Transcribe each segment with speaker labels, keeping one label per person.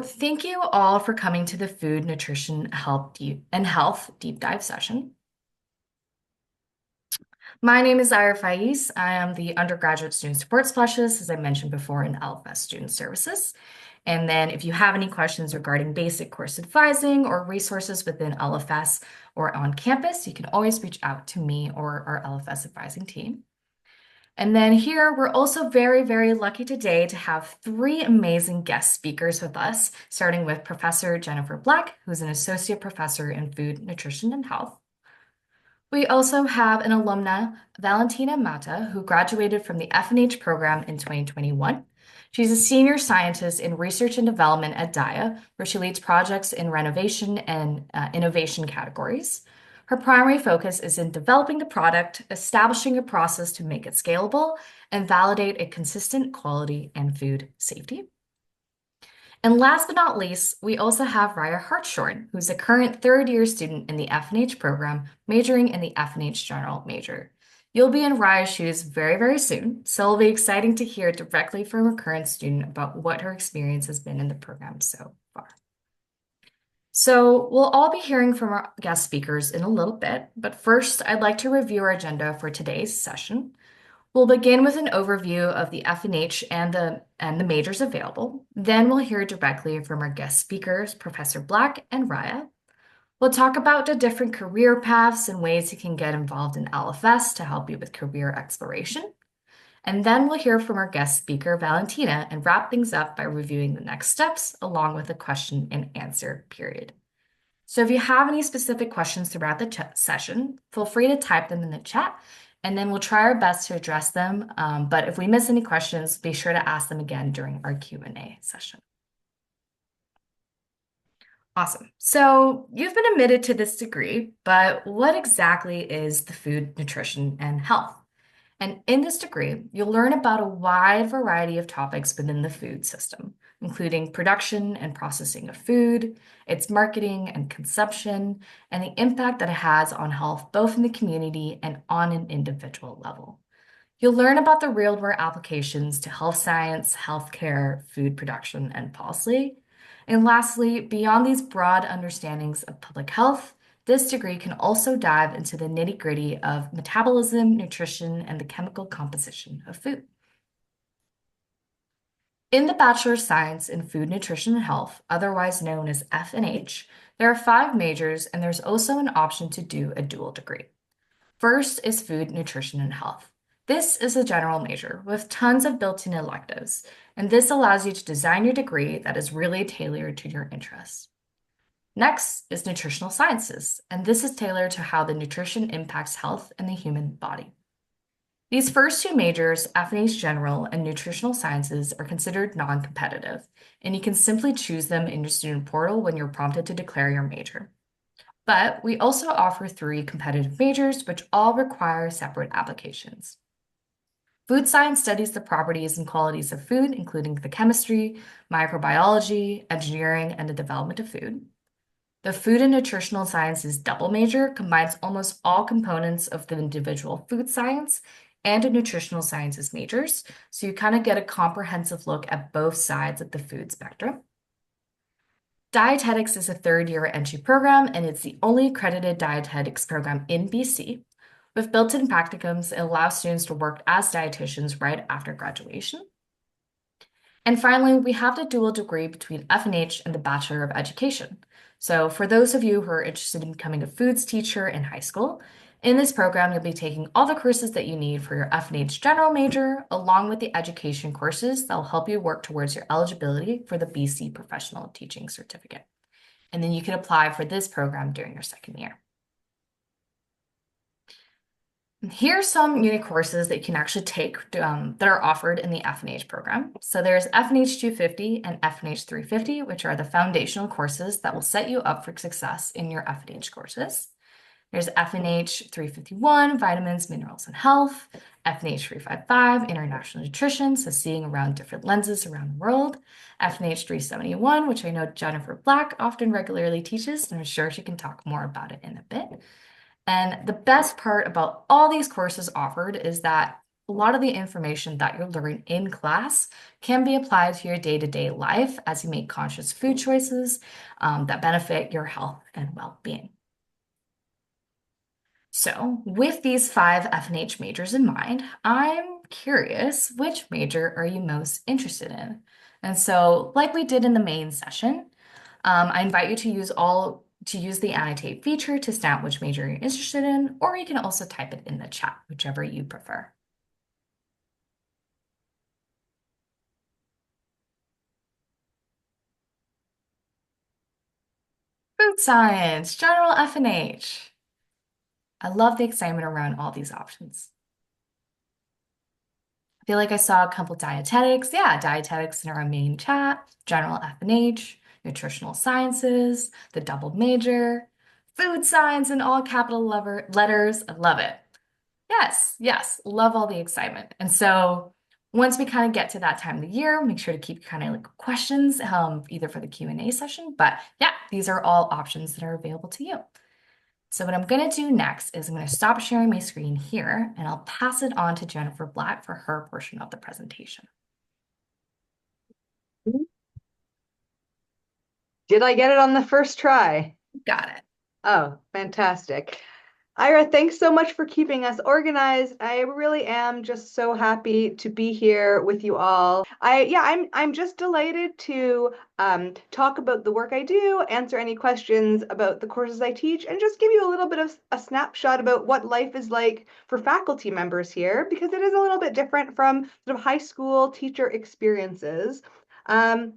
Speaker 1: Thank you all for coming to the Food, Nutrition, Health Deep Dive session. My name is Ayra Faiz. I am the Undergraduate Student Support Specialist, as I mentioned before, in LFS Student Services. And then if you have any questions regarding basic course advising or resources within LFS or on campus, you can always reach out to me or our LFS advising team. And then here, we're also very, very lucky today to have three amazing guest speakers with us, starting with Professor Jennifer Black, who's an associate professor in food, nutrition, and health. We also have an alumna, Valentina Mata, who graduated from the F&H program in 2021. She's a senior scientist in research and development at Daya, where she leads projects in renovation and innovation categories. Her primary focus is in developing the product, establishing a process to make it scalable, and validate a consistent quality and food safety. And last but not least, we also have Raya Hartshorne, who's a current third-year student in the F&H program, majoring in the F&H general major. You'll be in Raya's shoes very, very soon, so it'll be exciting to hear directly from a current student about what her experience has been in the program so far. So we'll all be hearing from our guest speakers in a little bit, but first I'd like to review our agenda for today's session. We'll begin with an overview of the F&H and the majors available. Then we'll hear directly from our guest speakers, Professor Black and Raya. We'll talk about the different career paths and ways you can get involved in LFS to help you with career exploration. And then we'll hear from our guest speaker, Valentina, and wrap things up by reviewing the next steps along with a question and answer period. So if you have any specific questions throughout the session, feel free to type them in the chat, and then we'll try our best to address them. But if we miss any questions, be sure to ask them again during our Q&A session. Awesome. So you've been admitted to this degree, but what exactly is the food, nutrition, and health? And in this degree, you'll learn about a wide variety of topics within the food system, including production and processing of food, its marketing and consumption, and the impact that it has on health, both in the community and on an individual level. You'll learn about the real-world applications to health science, healthcare, food production, and policy. And lastly, beyond these broad understandings of public health, this degree can also dive into the nitty-gritty of metabolism, nutrition, and the chemical composition of food. In the Bachelor of Science in Food, Nutrition, and Health, otherwise known as F&H, there are 5 majors, and there's also an option to do a dual degree. First is Food, Nutrition, and Health. This is a general major with tons of built-in electives, and this allows you to design your degree that is really tailored to your interests. Next is Nutritional Sciences, and this is tailored to how the nutrition impacts health in the human body. These first 2 majors, F&H General and Nutritional Sciences, are considered non-competitive, and you can simply choose them in your student portal when you're prompted to declare your major. But we also offer 3 competitive majors, which all require separate applications. Food science studies the properties and qualities of food, including the chemistry, microbiology, engineering, and the development of food. The Food and Nutritional Sciences double major combines almost all components of the individual food science and a nutritional sciences majors, so you kind of get a comprehensive look at both sides of the food spectrum. Dietetics is a third-year entry program, and it's the only accredited dietetics program in BC. With built-in practicums, it allows students to work as dietitians right after graduation. And finally, we have the dual degree between F&H and the Bachelor of Education. So for those of you who are interested in becoming a foods teacher in high school, in this program, you'll be taking all the courses that you need for your F&H general major, along with the education courses that will help you work towards your eligibility for the BC Professional Teaching Certificate. And then you can apply for this program during your second year. Here's some unit courses that you can actually take that are offered in the F&H program. So there's F&H 250 and F&H 350, which are the foundational courses that will set you up for success in your F&H courses. There's F&H 351, Vitamins, Minerals, and Health, F&H 355, International Nutrition, so seeing around different lenses around the world, F&H 371, which I know Jennifer Black often regularly teaches, and I'm sure she can talk more about it in a bit. And the best part about all these courses offered is that a lot of the information that you're learning in class can be applied to your day-to-day life as you make conscious food choices that benefit your health and well-being. So, with these five F&H majors in mind, I'm curious, which major are you most interested in? And so, like we did in the main session, I invite you to use the annotate feature to stamp which major you're interested in, or you can also type it in the chat, whichever you prefer. Food science, general F&H. I love the excitement around all these options. I feel like I saw a couple dietetics. Yeah, dietetics in our main chat, general F&H, nutritional sciences, the double major, food science in all capital letters. I love it. Yes, yes, love all the excitement. And so once we kind of get to that time of the year, make sure to keep kind of like questions, either for the Q&A session. But yeah, these are all options that are available to you. So what I'm going to do next is I'm going to stop sharing my screen here and I'll pass it on to Jennifer Black for her portion of the presentation.
Speaker 2: Did I get it on the first try?
Speaker 1: Got it.
Speaker 2: Oh, fantastic. Ayra, thanks so much for keeping us organized. I really am just so happy to be here with you all. I'm just delighted to talk about the work I do, answer any questions about the courses I teach, and just give you a little bit of a snapshot about what life is like for faculty members here, because it is a little bit different from sort of high school teacher experiences. Um,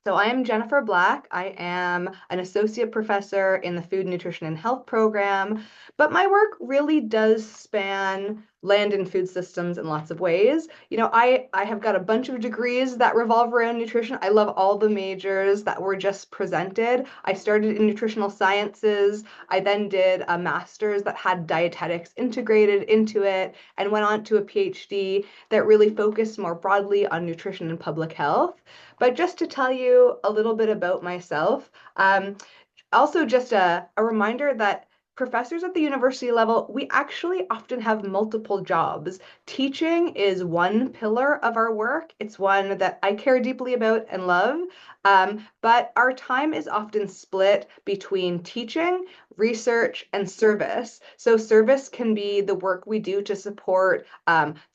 Speaker 2: so I am Jennifer Black. I am an associate professor in the Food, Nutrition, and Health program, but my work really does span land and food systems in lots of ways. I have got a bunch of degrees that revolve around nutrition. I love all the majors that were just presented. I started in nutritional sciences. I then did a master's that had dietetics integrated into it and went on to a PhD that really focused more broadly on nutrition and public health. But just to tell you a little bit about myself, also just a reminder that professors at the university level, we actually often have multiple jobs. Teaching is one pillar of our work. It's one that I care deeply about and love. But our time is often split between teaching, research, and service. So service can be the work we do to support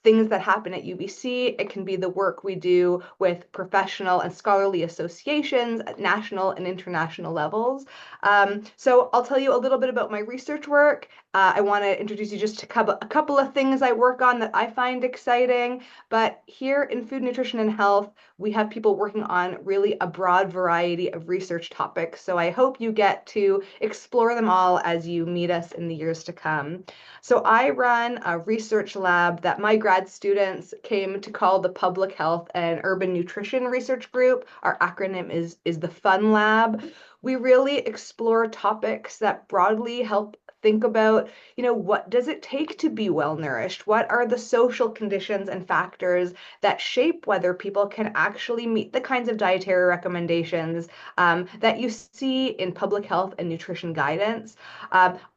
Speaker 2: things that happen at UBC. It can be the work we do with professional and scholarly associations at national and international levels. So I'll tell you a little bit about my research work. I want to introduce you just to a couple of things I work on that I find exciting. But here in Food, Nutrition, and Health, we have people working on really a broad variety of research topics. So I hope you get to explore them all as you meet us in the years to come. So I run a research lab that my grad students came to call the Public Health and Urban Nutrition Research Group. Our acronym is the FUN Lab. We really explore topics that broadly help think about, what does it take to be well nourished? What are the social conditions and factors that shape whether people can actually meet the kinds of dietary recommendations that you see in public health and nutrition guidance?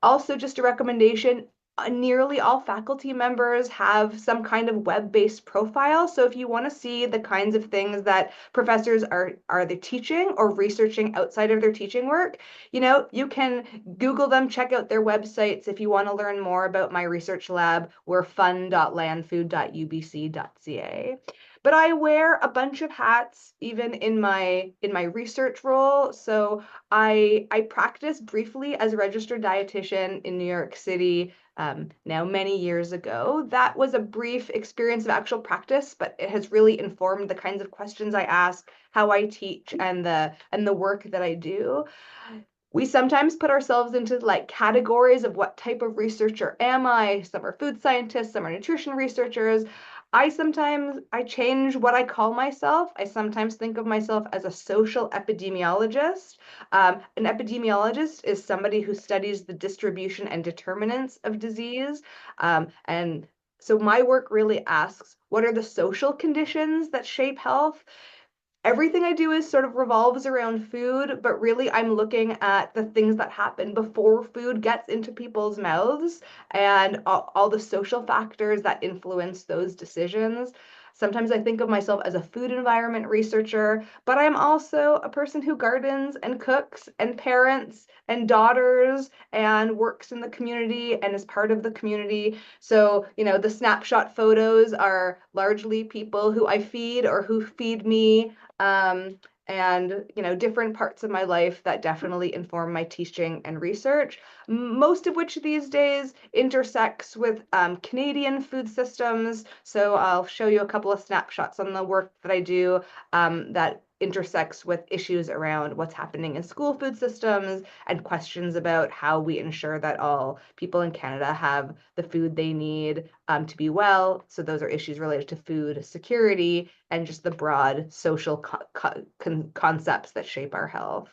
Speaker 2: Also, just a recommendation, nearly all faculty members have some kind of web-based profile. So if you want to see the kinds of things that professors are they teaching or researching outside of their teaching work, you can Google them, check out their websites. If you want to learn more about my research lab, we're fun.landfood.ubc.ca. But I wear a bunch of hats even in my research role. So I practiced briefly as a registered dietitian in New York City now many years ago. That was a brief experience of actual practice, but it has really informed the kinds of questions I ask, how I teach, and the work that I do. We sometimes put ourselves into like categories of what type of researcher am I? Some are food scientists, some are nutrition researchers. I change what I call myself. I sometimes think of myself as a social epidemiologist. An epidemiologist is somebody who studies the distribution and determinants of disease. And so my work really asks, what are the social conditions that shape health? everything I do is sort of revolves around food, but really I'm looking at the things that happen before food gets into people's mouths and all the social factors that influence those decisions. Sometimes I think of myself as a food environment researcher, but I'm also a person who gardens and cooks and parents and daughters and works in the community and is part of the community. So, the snapshot photos are largely people who I feed or who feed me. And different parts of my life that definitely inform my teaching and research, most of which these days intersects with Canadian food systems. So I'll show you a couple of snapshots on the work that I do that intersects with issues around what's happening in school food systems and questions about how we ensure that all people in Canada have the food they need to be well. So those are issues related to food security and just the broad social concepts that shape our health.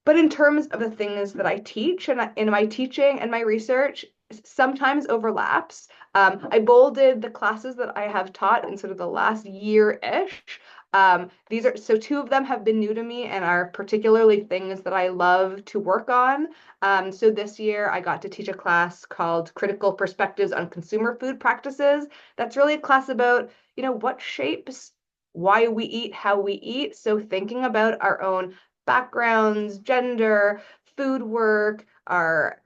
Speaker 2: But in terms of the things that I teach and in my teaching and my research, sometimes overlaps. I bolded the classes that I have taught in sort of the last year-ish. These are so two of them have been new to me and are particularly things that I love to work on. So this year I got to teach a class called Critical Perspectives on Consumer Food Practices. That's really a class about, what shapes why we eat, how we eat. So thinking about our own backgrounds, gender, food work, our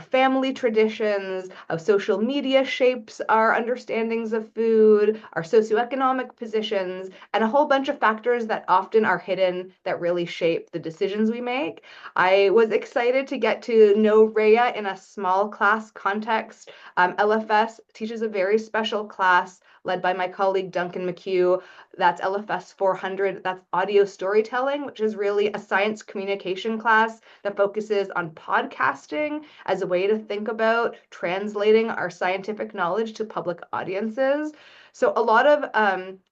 Speaker 2: family traditions, how social media shapes our understandings of food, our socioeconomic positions, and a whole bunch of factors that often are hidden that really shape the decisions we make. I was excited to get to know Raya in a small class context. LFS teaches a very special class led by my colleague Duncan McHugh. That's LFS 400. That's audio storytelling, which is really a science communication class that focuses on podcasting as a way to think about translating our scientific knowledge to public audiences. So a lot of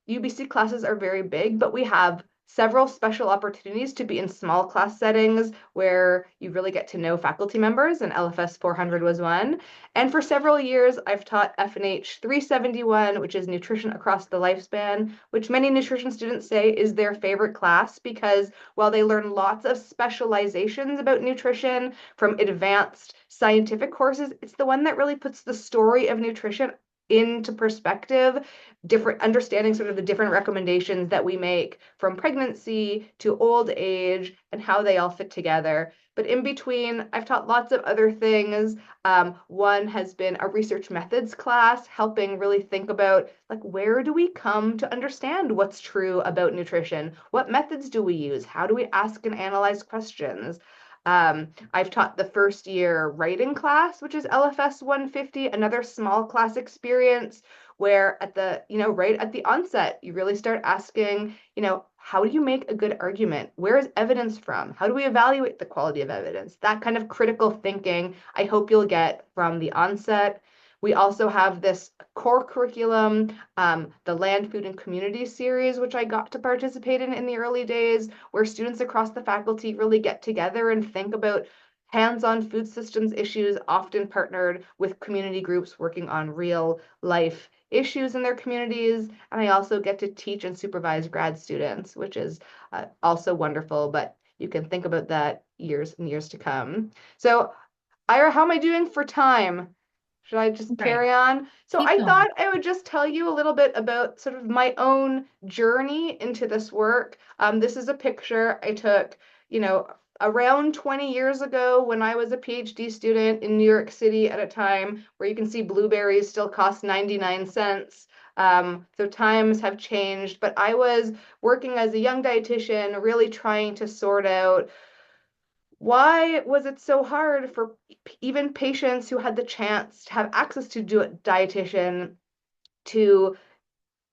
Speaker 2: UBC classes are very big, but we have several special opportunities to be in small class settings where you really get to know faculty members, and LFS 400 was one. And for several years, I've taught FNH 371, which is Nutrition Across the Lifespan, which many nutrition students say is their favorite class because while they learn lots of specializations about nutrition from advanced scientific courses, it's the one that really puts the story of nutrition into perspective, different understanding sort of the different recommendations that we make from pregnancy to old age and how they all fit together. But in between, I've taught lots of other things. One has been a research methods class, helping really think about like where do we come to understand what's true about nutrition? What methods do we use? How do we ask and analyze questions? I've taught the first year writing class, which is LFS 150, another small class experience where at the, right at the onset, you really start asking, how do you make a good argument? Where is evidence from? How do we evaluate the quality of evidence? That kind of critical thinking, I hope you'll get from the onset. We also have this core curriculum, the Land, Food, and Community series, which I got to participate in the early days, where students across the faculty really get together and think about hands-on food systems issues, often partnered with community groups working on real life issues in their communities. And I also get to teach and supervise grad students, which is also wonderful, but you can think about that years and years to come. So, Ira, how am I doing for time? Should I just
Speaker 1: Great.
Speaker 2: carry on? So
Speaker 1: Keep
Speaker 2: I
Speaker 1: going.
Speaker 2: thought I would just tell you a little bit about sort of my own journey into this work. This is a picture I took, around 20 years ago when I was a PhD student in New York City at a time where you can see blueberries still cost 99 cents. So times have changed, but I was working as a young dietitian, really trying to sort out why was it so hard for even patients who had the chance to have access to do a dietitian to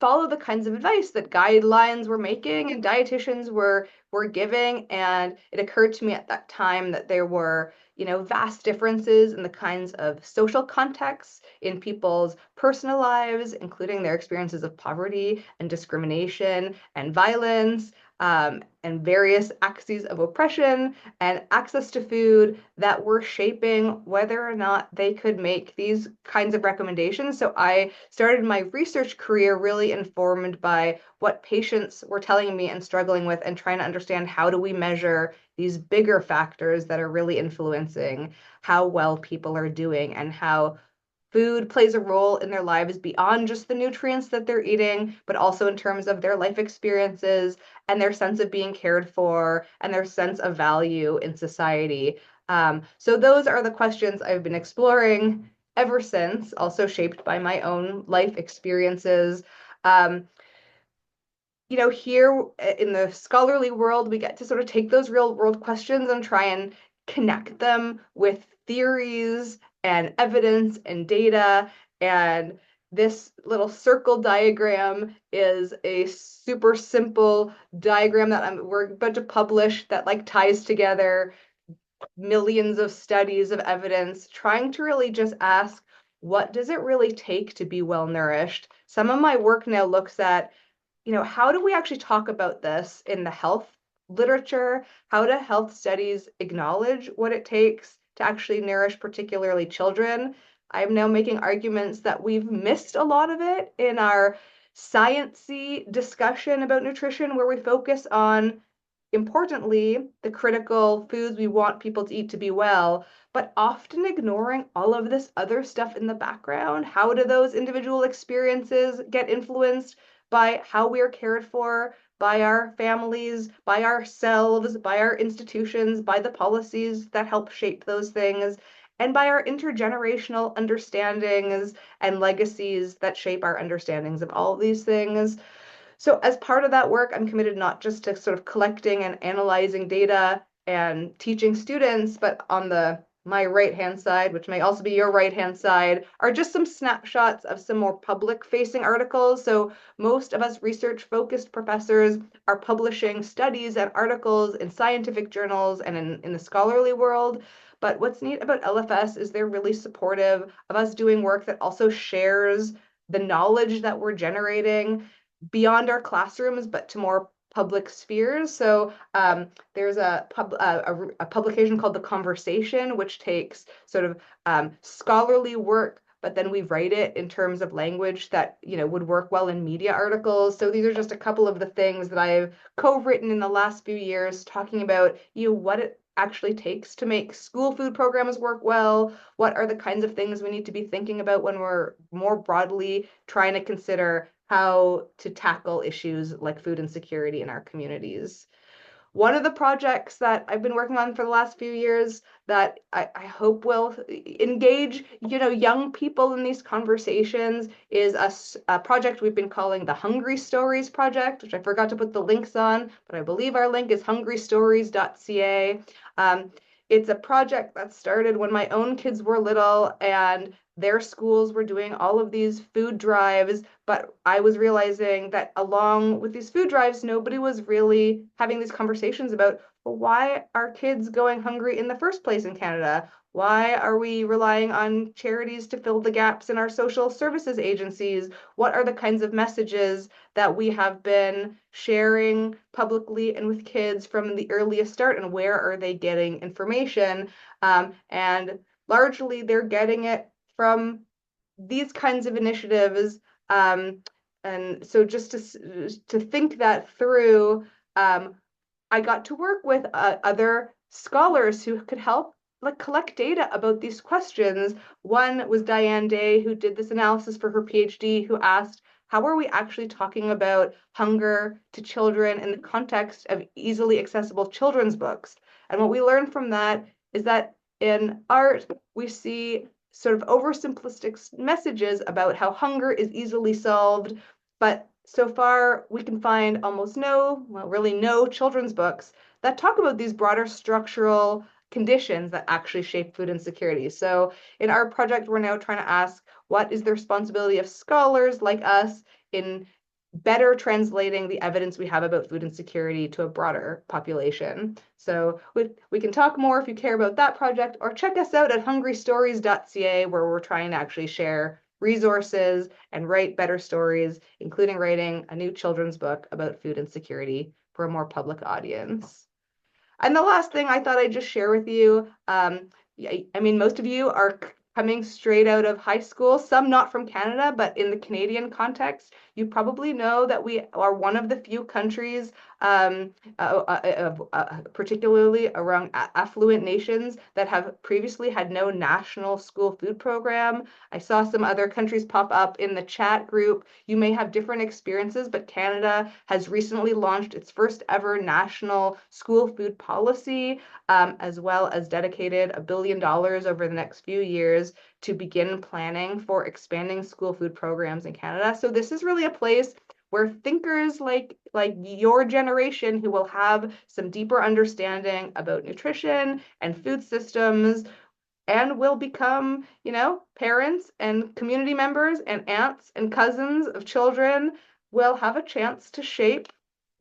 Speaker 2: follow the kinds of advice that guidelines were making and dietitians were giving? And it occurred to me at that time that there were, vast differences in the kinds of social contexts in people's personal lives, including their experiences of poverty and discrimination and violence. and various axes of oppression and access to food that were shaping whether or not they could make these kinds of recommendations. So I started my research career really informed by what patients were telling me and struggling with, and trying to understand how do we measure these bigger factors that are really influencing how well people are doing, and how food plays a role in their lives beyond just the nutrients that they're eating, but also in terms of their life experiences and their sense of being cared for and their sense of value in society. So those are the questions I've been exploring ever since, also shaped by my own life experiences. Um, Here in the scholarly world, we get to sort of take those real world questions and try and connect them with theories and evidence and data. And this little circle diagram is a super simple diagram that we're about to publish that like ties together millions of studies of evidence, trying to really just ask, what does it really take to be well nourished? Some of my work now looks at, how do we actually talk about this in the health literature? How do health studies acknowledge what it takes to actually nourish particularly children? I'm now making arguments that we've missed a lot of it in our sciencey discussion about nutrition, where we focus on, importantly, the critical foods we want people to eat to be well, but often ignoring all of this other stuff in the background. How do those individual experiences get influenced by how we are cared for, by our families, by ourselves, by our institutions, by the policies that help shape those things, and by our intergenerational understandings and legacies that shape our understandings of all of these things? So as part of that work, I'm committed not just to sort of collecting and analyzing data and teaching students, but on the my right-hand side, which may also be your right-hand side, are just some snapshots of some more public-facing articles. So most of us research-focused professors are publishing studies and articles in scientific journals and in the scholarly world. But what's neat about LFS is they're really supportive of us doing work that also shares the knowledge that we're generating beyond our classrooms, but to more public spheres. So there's a publication called The Conversation, which takes sort of scholarly work, but then we write it in terms of language that would work well in media articles. So these are just a couple of the things that I've co-written in the last few years, talking about what it actually takes to make school food programs work well. What are the kinds of things we need to be thinking about when we're more broadly trying to consider how to tackle issues like food insecurity in our communities. One of the projects that I've been working on for the last few years that I hope will engage, young people in these conversations is a project we've been calling the Hungry Stories Project, which I forgot to put the links on, but I believe our link is hungrystories.ca. It's a project that started when my own kids were little and their schools were doing all of these food drives, but I was realizing that along with these food drives, nobody was really having these conversations about, well, why are kids going hungry in the first place in Canada? Why are we relying on charities to fill the gaps in our social services agencies? What are the kinds of messages that we have been sharing publicly and with kids from the earliest start, and where are they getting information? And largely, they're getting it from these kinds of initiatives. And so just to think that through, I got to work with other scholars who could help like collect data about these questions. One was Diane Day, who did this analysis for her PhD, who asked, how are we actually talking about hunger to children in the context of easily accessible children's books? And what we learned from that is that in art, we see sort of oversimplistic messages about how hunger is easily solved, but so far we can find almost no, well, really no children's books that talk about these broader structural conditions that actually shape food insecurity. So in our project, we're now trying to ask, what is the responsibility of scholars like us in better translating the evidence we have about food insecurity to a broader population? So we can talk more if you care about that project, or check us out at hungrystories.ca, where we're trying to actually share resources and write better stories, including writing a new children's book about food insecurity for a more public audience. And the last thing I thought I'd just share with you, I mean, most of you are coming straight out of high school, some not from Canada, but in the Canadian context, you probably know that we are one of the few countries, particularly around affluent nations, that have previously had no national school food program. I saw some other countries pop up in the chat group. You may have different experiences, but Canada has recently launched its first ever national school food policy, as well as dedicated $1 billion over the next few years to begin planning for expanding school food programs in Canada. So this is really a place where thinkers like your generation who will have some deeper understanding about nutrition and food systems and will become, parents and community members and aunts and cousins of children will have a chance to shape,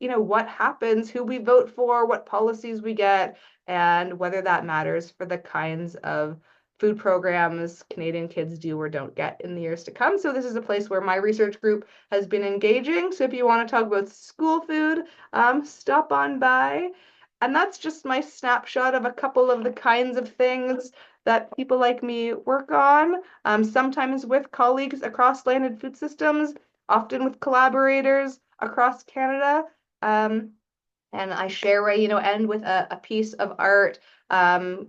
Speaker 2: what happens, who we vote for, what policies we get, and whether that matters for the kinds of food programs Canadian kids do or don't get in the years to come. So this is a place where my research group has been engaging. So if you want to talk about school food, stop on by. And that's just my snapshot of a couple of the kinds of things that people like me work on, sometimes with colleagues across landed food systems, often with collaborators across Canada. And I share, end with a piece of art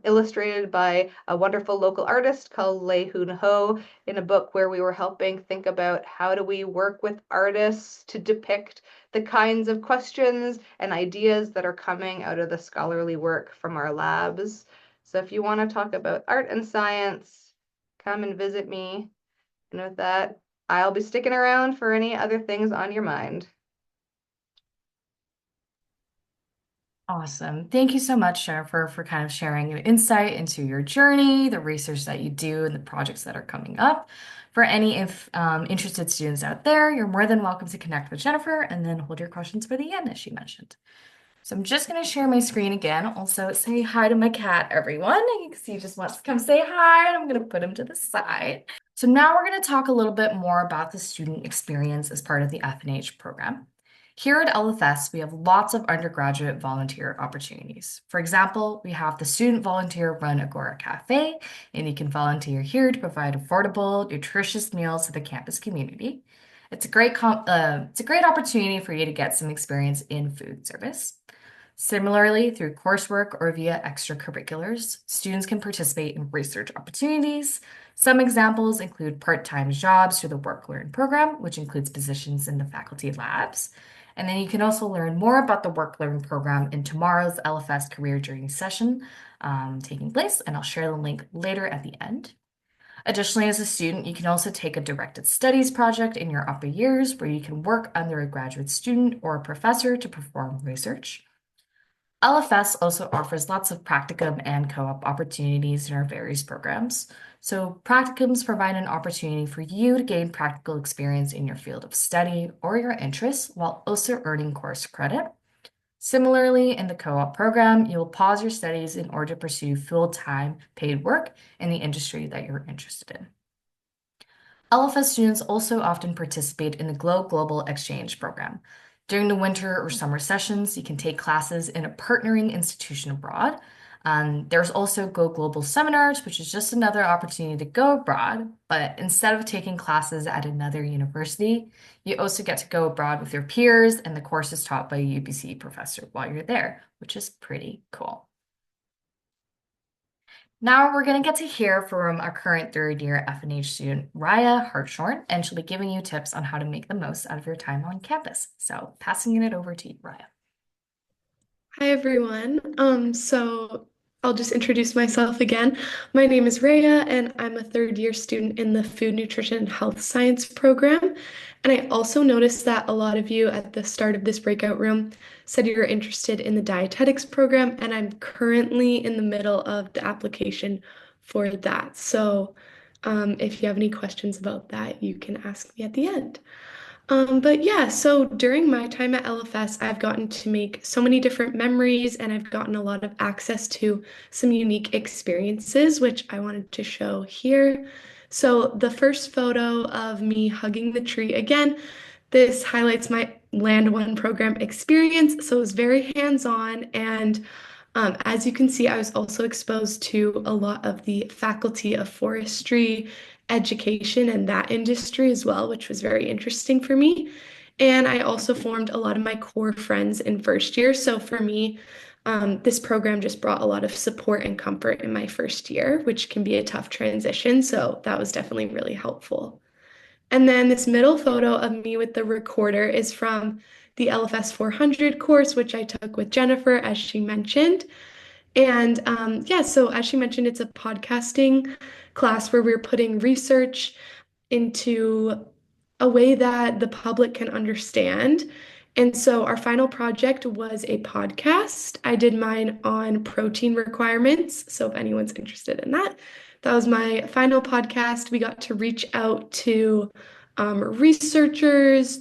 Speaker 2: illustrated by a wonderful local artist called Lei Hoon Ho in a book where we were helping think about how do we work with artists to depict the kinds of questions and ideas that are coming out of the scholarly work from our labs. So if you want to talk about art and science, come and visit me. And with that, I'll be sticking around for any other things on your mind.
Speaker 1: Awesome. Thank you so much, Jennifer, for kind of sharing an insight into your journey, the research that you do, and the projects that are coming up. For any interested students out there, you're more than welcome to connect with Jennifer and then hold your questions for the end, as she mentioned. So I'm just going to share my screen again. Also, say hi to my cat, everyone. You can see he just wants to come say hi, and I'm going to put him to the side. So now we're going to talk a little bit more about the student experience as part of the FNH program. Here at LFS, we have lots of undergraduate volunteer opportunities. For example, we have the student volunteer run Agora Cafe, and you can volunteer here to provide affordable, nutritious meals to the campus community. It's a great opportunity for you to get some experience in food service. Similarly, through coursework or via extracurriculars, students can participate in research opportunities. Some examples include part-time jobs through the Work-Learn program, which includes positions in the faculty labs. And then you can also learn more about the Work-Learn program in tomorrow's LFS Career Journey session taking place, and I'll share the link later at the end. Additionally, as a student, you can also take a directed studies project in your upper years where you can work under a graduate student or a professor to perform research. LFS also offers lots of practicum and co-op opportunities in our various programs. So practicums provide an opportunity for you to gain practical experience in your field of study or your interests while also earning course credit. Similarly, in the co-op program, you will pause your studies in order to pursue full-time paid work in the industry that you're interested in. LFS students also often participate in the Global Exchange program. During the winter or summer sessions, you can take classes in a partnering institution abroad. There's also Go Global seminars, which is just another opportunity to go abroad, but instead of taking classes at another university, you also get to go abroad with your peers, and the course is taught by a UBC professor while you're there, which is pretty cool. Now we're going to get to hear from our current third year FNH student, Raya Hartshorne, and she'll be giving you tips on how to make the most out of your time on campus. So passing it over to you, Raya.
Speaker 3: Hi everyone. So I'll just introduce myself again. My name is Raya, and I'm a third year student in the Food, Nutrition, and Health Science program. And I also noticed that a lot of you at the start of this breakout room said you were interested in the dietetics program, and I'm currently in the middle of the application for that. So if you have any questions about that, you can ask me at the end. But yeah, so during my time at LFS, I've gotten to make so many different memories, and I've gotten a lot of access to some unique experiences, which I wanted to show here. So the first photo of me hugging the tree, again, this highlights my Land One program experience, so it was very hands-on. And as you can see, I was also exposed to a lot of the faculty of forestry, education, and that industry as well, which was very interesting for me. And I also formed a lot of my core friends in first year. So for me, this program just brought a lot of support and comfort in my first year, which can be a tough transition. So that was definitely really helpful. And then this middle photo of me with the recorder is from the LFS 400 course, which I took with Jennifer, as she mentioned. And yeah, so as she mentioned, it's a podcasting class where we're putting research into a way that the public can understand. And so our final project was a podcast. I did mine on protein requirements. So if anyone's interested in that, that was my final podcast. We got to reach out to researchers,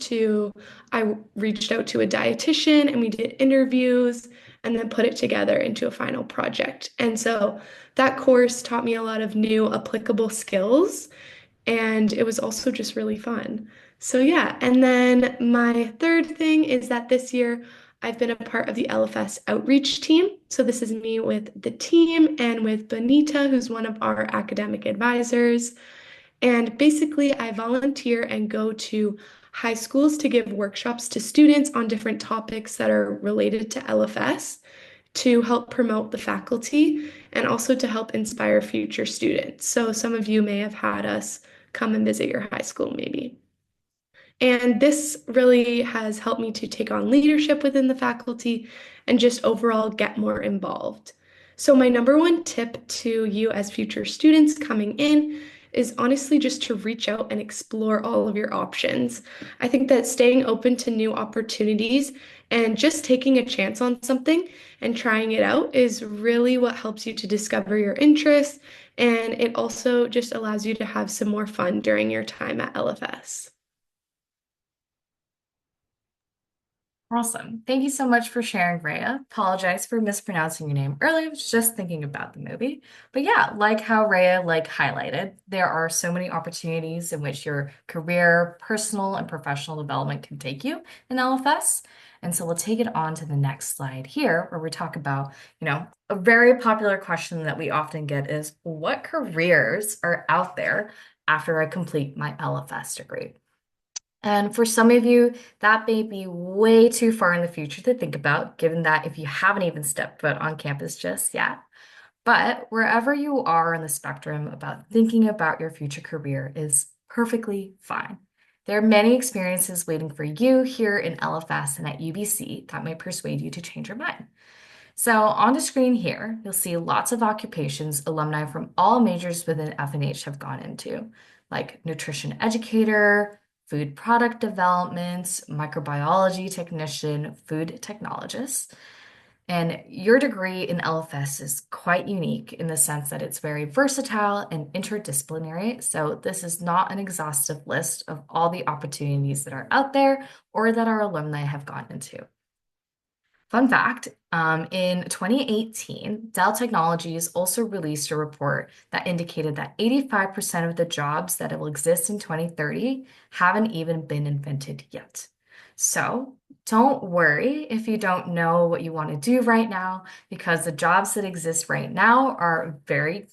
Speaker 3: I reached out to a dietitian and we did interviews and then put it together into a final project. And so that course taught me a lot of new applicable skills and it was also just really fun. So yeah, and then my third thing is that this year I've been a part of the LFS outreach team. So this is me with the team and with Benita, who's one of our academic advisors. And basically, I volunteer and go to high schools to give workshops to students on different topics that are related to LFS to help promote the faculty and also to help inspire future students. So some of you may have had us come and visit your high school, maybe. And this really has helped me to take on leadership within the faculty and just overall get more involved. So, my number one tip to you as future students coming in is honestly just to reach out and explore all of your options. I think that staying open to new opportunities and just taking a chance on something and trying it out is really what helps you to discover your interests. And it also just allows you to have some more fun during your time at LFS.
Speaker 1: Awesome. Thank you so much for sharing, Raya. Apologize for mispronouncing your name earlier. I was just thinking about the movie. But yeah, like how Raya highlighted, there are so many opportunities in which your career, personal, and professional development can take you in LFS. And so we'll take it on to the next slide here, where we talk about, a very popular question that we often get is, what careers are out there after I complete my LFS degree? And for some of you, that may be way too far in the future to think about, given that if you haven't even stepped foot on campus just yet. But wherever you are on the spectrum about thinking about your future career is perfectly fine. There are many experiences waiting for you here in LFS and at UBC that might persuade you to change your mind. So on the screen here, you'll see lots of occupations alumni from all majors within F&H have gone into, like nutrition educator, food product development, microbiology technician, food technologist. And your degree in LFS is quite unique in the sense that it's very versatile and interdisciplinary. So this is not an exhaustive list of all the opportunities that are out there or that our alumni have gone into. Fun fact, in 2018, Dell Technologies also released a report that indicated that 85% of the jobs that will exist in 2030 haven't even been invented yet. So don't worry if you don't know what you want to do right now, because the jobs that exist right now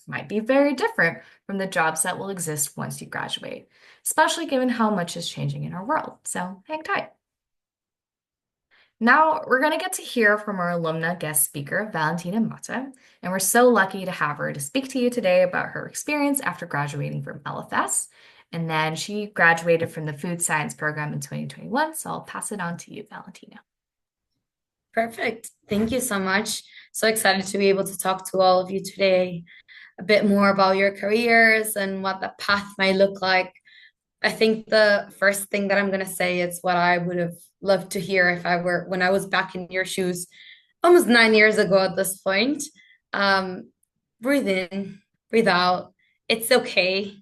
Speaker 1: might be very different from the jobs that will exist once you graduate, especially given how much is changing in our world. So hang tight. Now, we're going to get to hear from our alumna guest speaker, Valentina Mata, and we're so lucky to have her to speak to you today about her experience after graduating from LFS. And then she graduated from the food science program in 2021, so I'll pass it on to you, Valentina.
Speaker 4: Perfect. Thank you so much. So excited to be able to talk to all of you today a bit more about your careers and what the path might look like. I think the first thing that I'm going to say is what I would have loved to hear when I was back in your shoes almost 9 years ago at this point. Breathe in, breathe out. It's okay.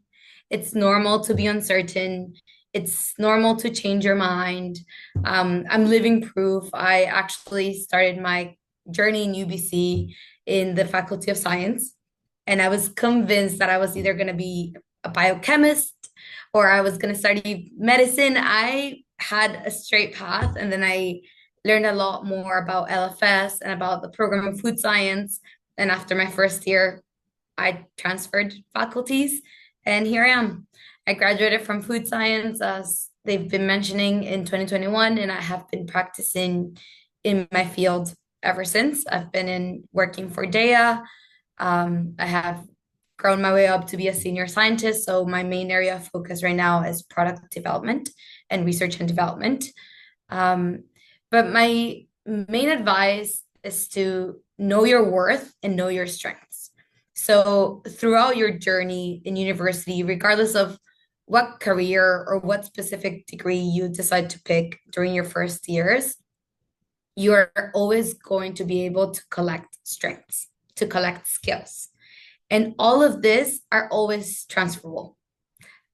Speaker 4: It's normal to be uncertain. It's normal to change your mind. I'm living proof. I actually started my journey in UBC in the Faculty of Science, and I was convinced that I was either going to be a biochemist or I was going to study medicine. I had a straight path, and then I learned a lot more about LFS and about the program of food science. And after my first year, I transferred faculties, and here I am. I graduated from food science, as they've been mentioning, in 2021, and I have been practicing in my field ever since. I've been in working for Daya. I have grown my way up to be a senior scientist. So my main area of focus right now is product development and research and development. Um, but my main advice is to know your worth and know your strengths. So throughout your journey in university, regardless of what career or what specific degree you decide to pick during your first years, you're always going to be able to collect strengths, to collect skills. And all of this are always transferable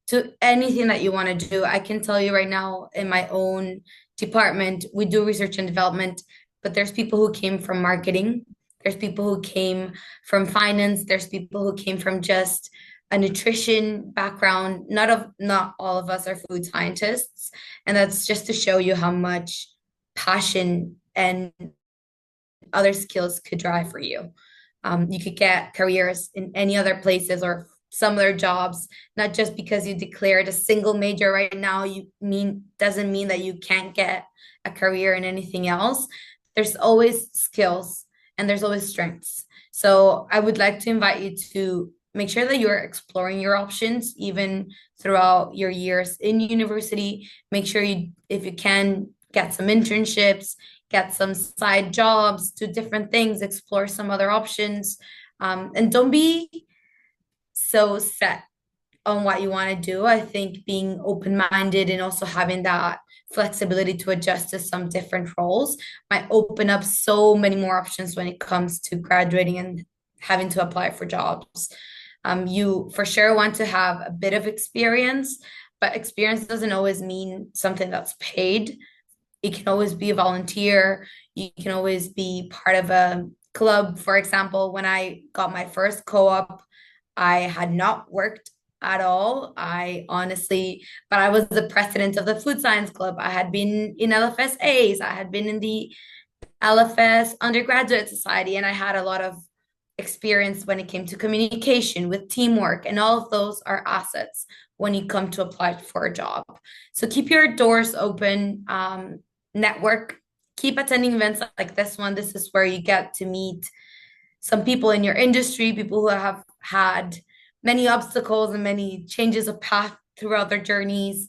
Speaker 4: to anything that you want to do. I can tell you right now, in my own department, we do research and development, but there's people who came from marketing, there's people who came from finance, there's people who came from just a nutrition background. Not all of us are food scientists, and that's just to show you how much passion and other skills could drive for you. You could get careers in any other places or similar jobs, not just because you declared a single major right now, doesn't mean that you can't get a career in anything else. There's always skills and there's always strengths. So I would like to invite you to make sure that you're exploring your options even throughout your years in university. Make sure you, if you can, get some internships, get some side jobs, do different things, explore some other options, and don't be so set on what you want to do. I think being open-minded and also having that flexibility to adjust to some different roles might open up so many more options when it comes to graduating and having to apply for jobs. You for sure want to have a bit of experience, but experience doesn't always mean something that's paid. It can always be a volunteer. You can always be part of a club. For example, when I got my first co-op, I had not worked at all. I honestly, but I was the president of the food science club. I had been in LFS A's. I had been in the LFS Undergraduate Society, and I had a lot of experience when it came to communication with teamwork, and all of those are assets when you come to apply for a job. So keep your doors open, network, keep attending events like this one. This is where you get to meet some people in your industry, people who have had many obstacles and many changes of path throughout their journeys.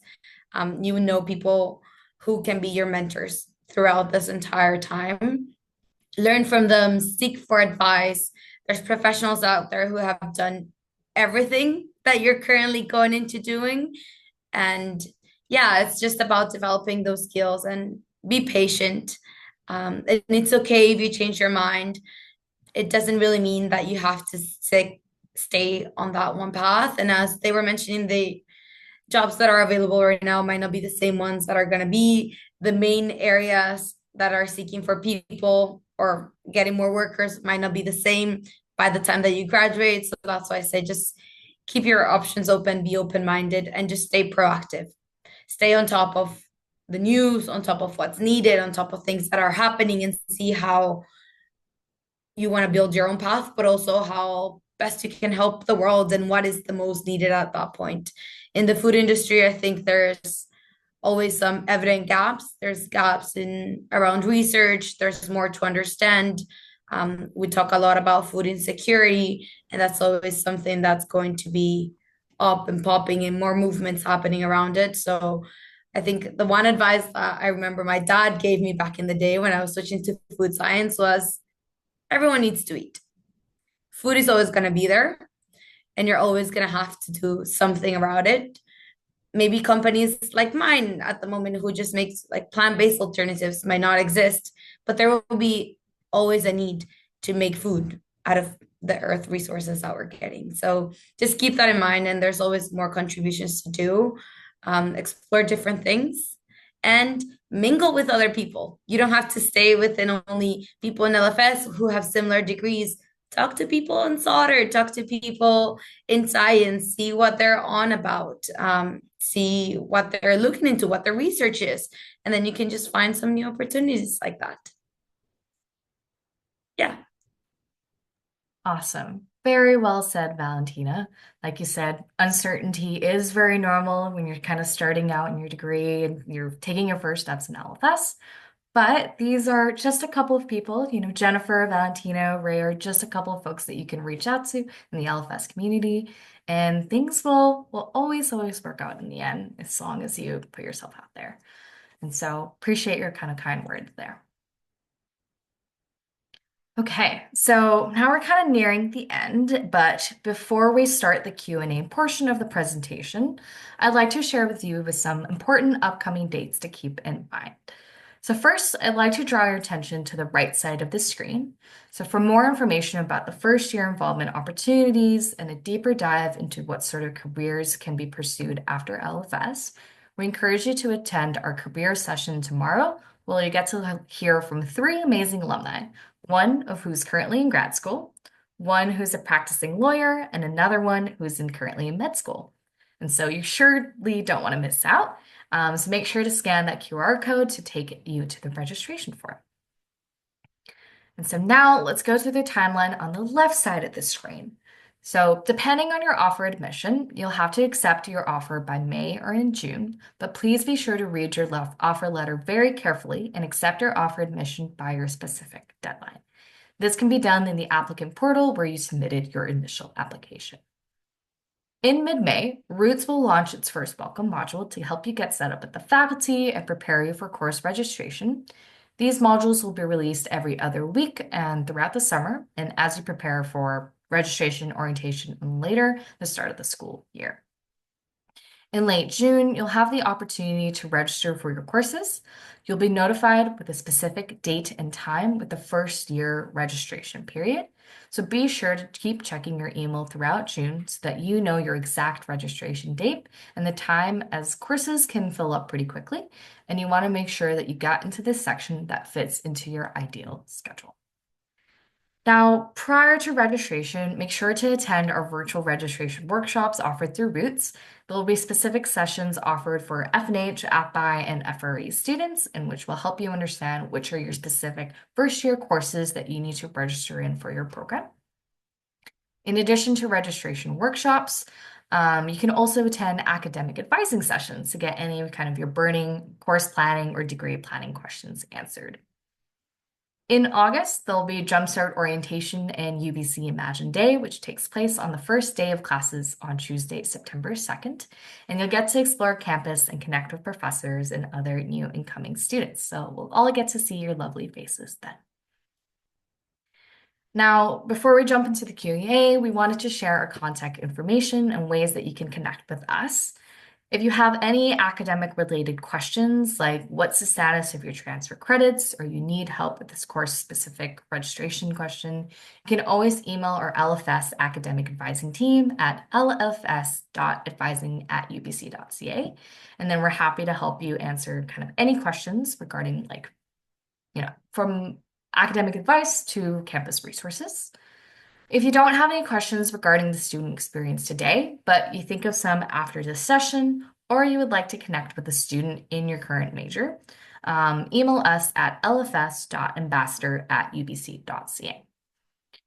Speaker 4: You know people who can be your mentors throughout this entire time. Learn from them, seek for advice. There's professionals out there who have done everything that you're currently going into doing. And yeah, it's just about developing those skills and be patient. And it's okay if you change your mind. It doesn't really mean that you have to stay on that one path. And as they were mentioning, the jobs that are available right now might not be the same ones that are going to be the main areas that are seeking for people or getting more workers might not be the same by the time that you graduate. So that's why I say just keep your options open, be open-minded, and just stay proactive. Stay on top of the news, on top of what's needed, on top of things that are happening, and see how you want to build your own path, but also how best you can help the world and what is the most needed at that point. In the food industry, I think there's always some evident gaps. There's gaps in around research. There's more to understand. We talk a lot about food insecurity, and that's always something that's going to be up and popping and more movements happening around it. So I think the one advice that I remember my dad gave me back in the day when I was switching to food science was everyone needs to eat. Food is always going to be there, and you're always going to have to do something about it. Maybe companies like mine at the moment who just makes like plant-based alternatives might not exist, but there will be always a need to make food out of the earth resources that we're getting. So just keep that in mind, and there's always more contributions to do. Explore different things and mingle with other people. You don't have to stay within only people in LFS who have similar degrees. talk to people in solder, talk to people in science, see what they're on about, see what they're looking into, what their research is. And then you can just find some new opportunities like that. Yeah.
Speaker 1: Awesome. Very well said, Valentina. Like you said, uncertainty is very normal when you're kind of starting out in your degree and you're taking your first steps in LFS. But these are just a couple of people, Jennifer, Valentina, Ray are just a couple of folks that you can reach out to in the LFS community. And things will always, always work out in the end as long as you put yourself out there. And so appreciate your kind of kind words there. Okay, so now we're kind of nearing the end, but before we start the Q&A portion of the presentation, I'd like to share with you with some important upcoming dates to keep in mind. So first, I'd like to draw your attention to the right side of the screen. So for more information about the first year involvement opportunities and a deeper dive into what sort of careers can be pursued after LFS, we encourage you to attend our career session tomorrow, where you get to hear from 3 amazing alumni, one of who's currently in grad school, one who's a practicing lawyer, and another one who's currently in med school. And so you surely don't want to miss out. So make sure to scan that QR code to take you to the registration form. And so now let's go through the timeline on the left side of the screen. So depending on your offer admission, you'll have to accept your offer by May or in June, but please be sure to read your offer letter very carefully and accept your offer admission by your specific deadline. This can be done in the applicant portal where you submitted your initial application. In mid-May, Roots will launch its first welcome module to help you get set up with the faculty and prepare you for course registration. These modules will be released every other week and throughout the summer, and as you prepare for registration, orientation, and later, the start of the school year. In late June, you'll have the opportunity to register for your courses. You'll be notified with a specific date and time with the first year registration period. So be sure to keep checking your email throughout June so that you know your exact registration date and the time, as courses can fill up pretty quickly. And you want to make sure that you got into this section that fits into your ideal schedule. Now, prior to registration, make sure to attend our virtual registration workshops offered through Roots. There will be specific sessions offered for FNH, AppBuy, and FRE students, in which will help you understand which are your specific first-year courses that you need to register in for your program. In addition to registration workshops, you can also attend academic advising sessions to get any kind of your burning course planning or degree planning questions answered. In August, there'll be Jumpstart Orientation and UBC Imagine Day, which takes place on the first day of classes on Tuesday, September 2nd. And you'll get to explore campus and connect with professors and other new incoming students. So we'll all get to see your lovely faces then. Now, before we jump into the Q&A, we wanted to share our contact information and ways that you can connect with us. If you have any academic related questions, like what's the status of your transfer credits, or you need help with this course specific registration question, you can always email our LFS academic advising team at lfs.advising@ubc.ca. And then we're happy to help you answer kind of any questions regarding from academic advice to campus resources. If you don't have any questions regarding the student experience today, but you think of some after this session, or you would like to connect with a student in your current major, email us at lfs.ambassador@ubc.ca.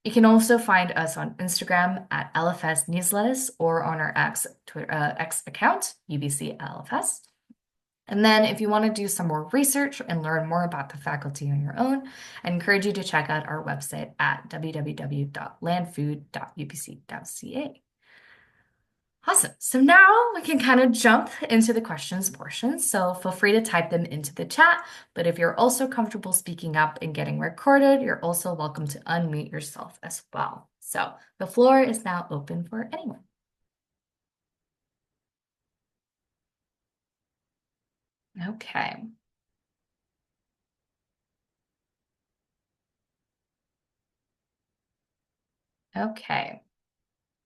Speaker 1: You can also find us on Instagram at LFS Newsletters or on our X account, UBC LFS. And then if you want to do some more research and learn more about the faculty on your own, I encourage you to check out our website at www.landfood.ubc.ca. Awesome. So now we can kind of jump into the questions portion. So feel free to type them into the chat. But if you're also comfortable speaking up and getting recorded, you're also welcome to unmute yourself as well. So the floor is now open for anyone. Okay. Okay.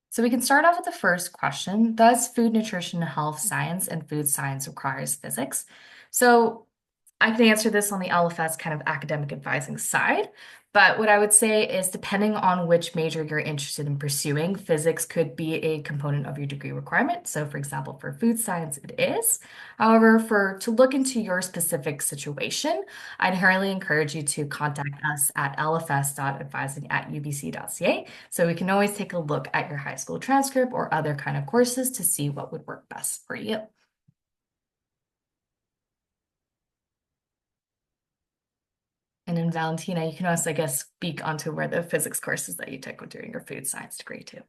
Speaker 1: So we can start off with the first question. Does food, nutrition, health science, and food science requires physics? So I can answer this on the LFS kind of academic advising side, but what I would say is depending on which major you're interested in pursuing, physics could be a component of your degree requirement. So for example, for food science, it is. However, to look into your specific situation, I'd highly encourage you to contact us at lfs.advising@ubc.ca. So we can always take a look at your high school transcript or other kind of courses to see what would work best for you. And then Valentina, you can also, I guess, speak onto where the physics courses that you took during your food science degree too.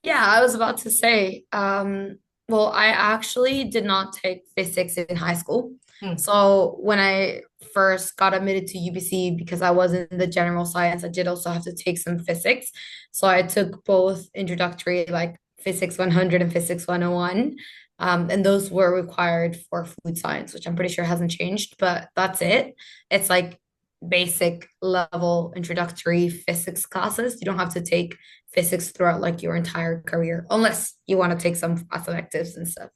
Speaker 4: Yeah, I was about to say, well, I actually did not take physics in high school.
Speaker 1: Hmm.
Speaker 4: So when I first got admitted to UBC, because I was in the general science, I did also have to take some physics. So I took both introductory, like Physics 100 and Physics 101. And those were required for food science, which I'm pretty sure hasn't changed, but that's it. It's like basic level introductory physics classes. You don't have to take physics throughout like your entire career, unless you want to take some electives and stuff.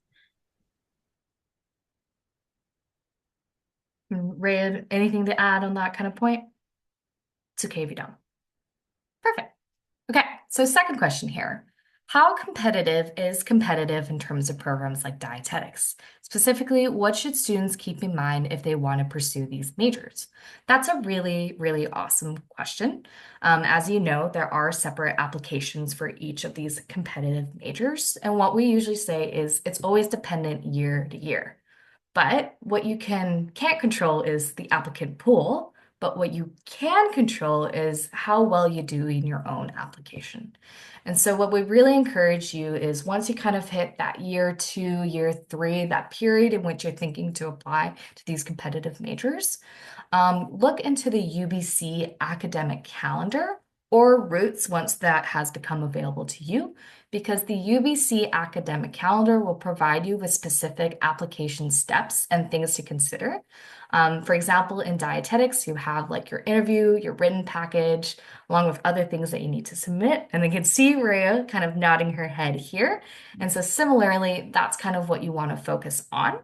Speaker 1: Ray, anything to add on that kind of point? It's okay if you don't. Perfect. Okay, so second question here. How competitive is competitive in terms of programs like dietetics? Specifically, what should students keep in mind if they want to pursue these majors? That's a really, really awesome question. As you know, there are separate applications for each of these competitive majors. And what we usually say is it's always dependent year to year. But what you can't control is the applicant pool, but what you can control is how well you do in your own application. And so what we really encourage you is once you kind of hit that year two, year three, that period in which you're thinking to apply to these competitive majors, look into the UBC academic calendar or routes once that has become available to you, because the UBC academic calendar will provide you with specific application steps and things to consider. For example, in dietetics, you have like your interview, your written package, along with other things that you need to submit. And you can see Rhea kind of nodding her head here. And so similarly, that's kind of what you want to focus on.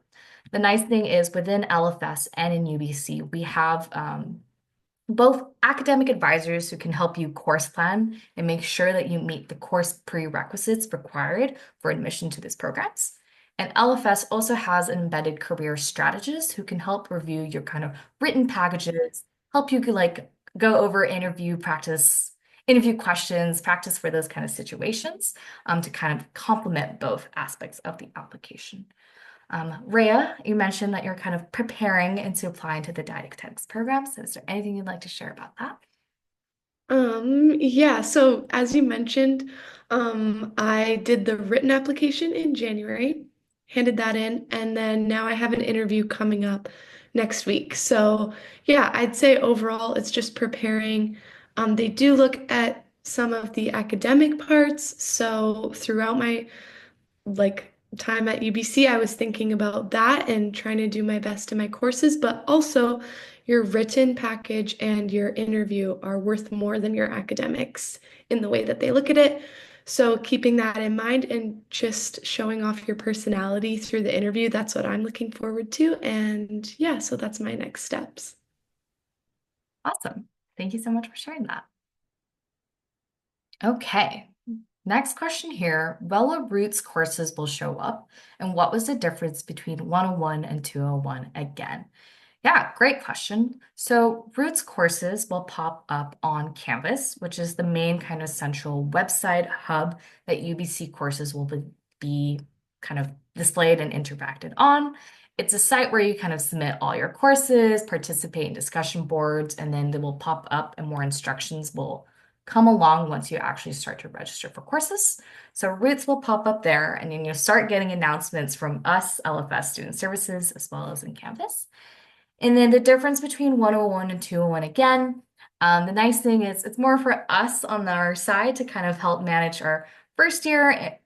Speaker 1: The nice thing is within LFS and in UBC, we have both academic advisors who can help you course plan and make sure that you meet the course prerequisites required for admission to these programs. And LFS also has an embedded career strategist who can help review your kind of written packages, help you like go over interview practice, interview questions, practice for those kind of situations to kind of complement both aspects of the application. Rhea, you mentioned that you're kind of preparing and to apply into the dietetics program. So is there anything you'd like to share about that?
Speaker 3: Yeah, so as you mentioned, I did the written application in January, handed that in, and then now I have an interview coming up next week. So yeah, I'd say overall it's just preparing. They do look at some of the academic parts. So throughout my like time at UBC, I was thinking about that and trying to do my best in my courses, but also your written package and your interview are worth more than your academics in the way that they look at it. So keeping that in mind and just showing off your personality through the interview, that's what I'm looking forward to. And yeah, so that's my next steps.
Speaker 1: Awesome. Thank you so much for sharing that. Okay. Next question here. What roots courses will show up, and what was the difference between 101 and 201 again? Yeah, great question. So Roots courses will pop up on Canvas, which is the main kind of central website hub that UBC courses will be kind of displayed and interacted on. It's a site where you kind of submit all your courses, participate in discussion boards, and then they will pop up and more instructions will come along once you actually start to register for courses. So Roots will pop up there, and then you'll start getting announcements from us, LFS Student Services, as well as in Canvas. And then the difference between 101 and 201 again, the nice thing is it's more for us on our side to kind of help manage our first year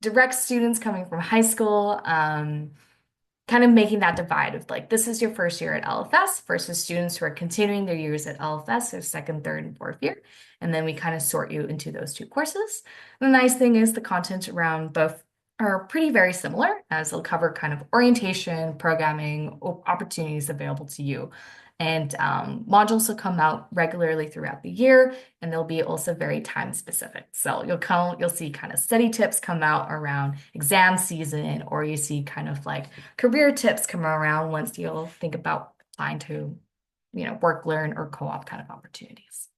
Speaker 1: direct students coming from high school, kind of making that divide of like, this is your first year at LFS versus students who are continuing their years at LFS, their second, third, and fourth year. And then we kind of sort you into those two courses. The nice thing is the content around both are pretty very similar, as they'll cover kind of orientation, programming, opportunities available to you. And modules will come out regularly throughout the year, and they'll be also very time specific. So you'll see kind of study tips come out around exam season, or you see kind of like career tips come around once you'll think about applying to, work, learn, or co-op kind of opportunities.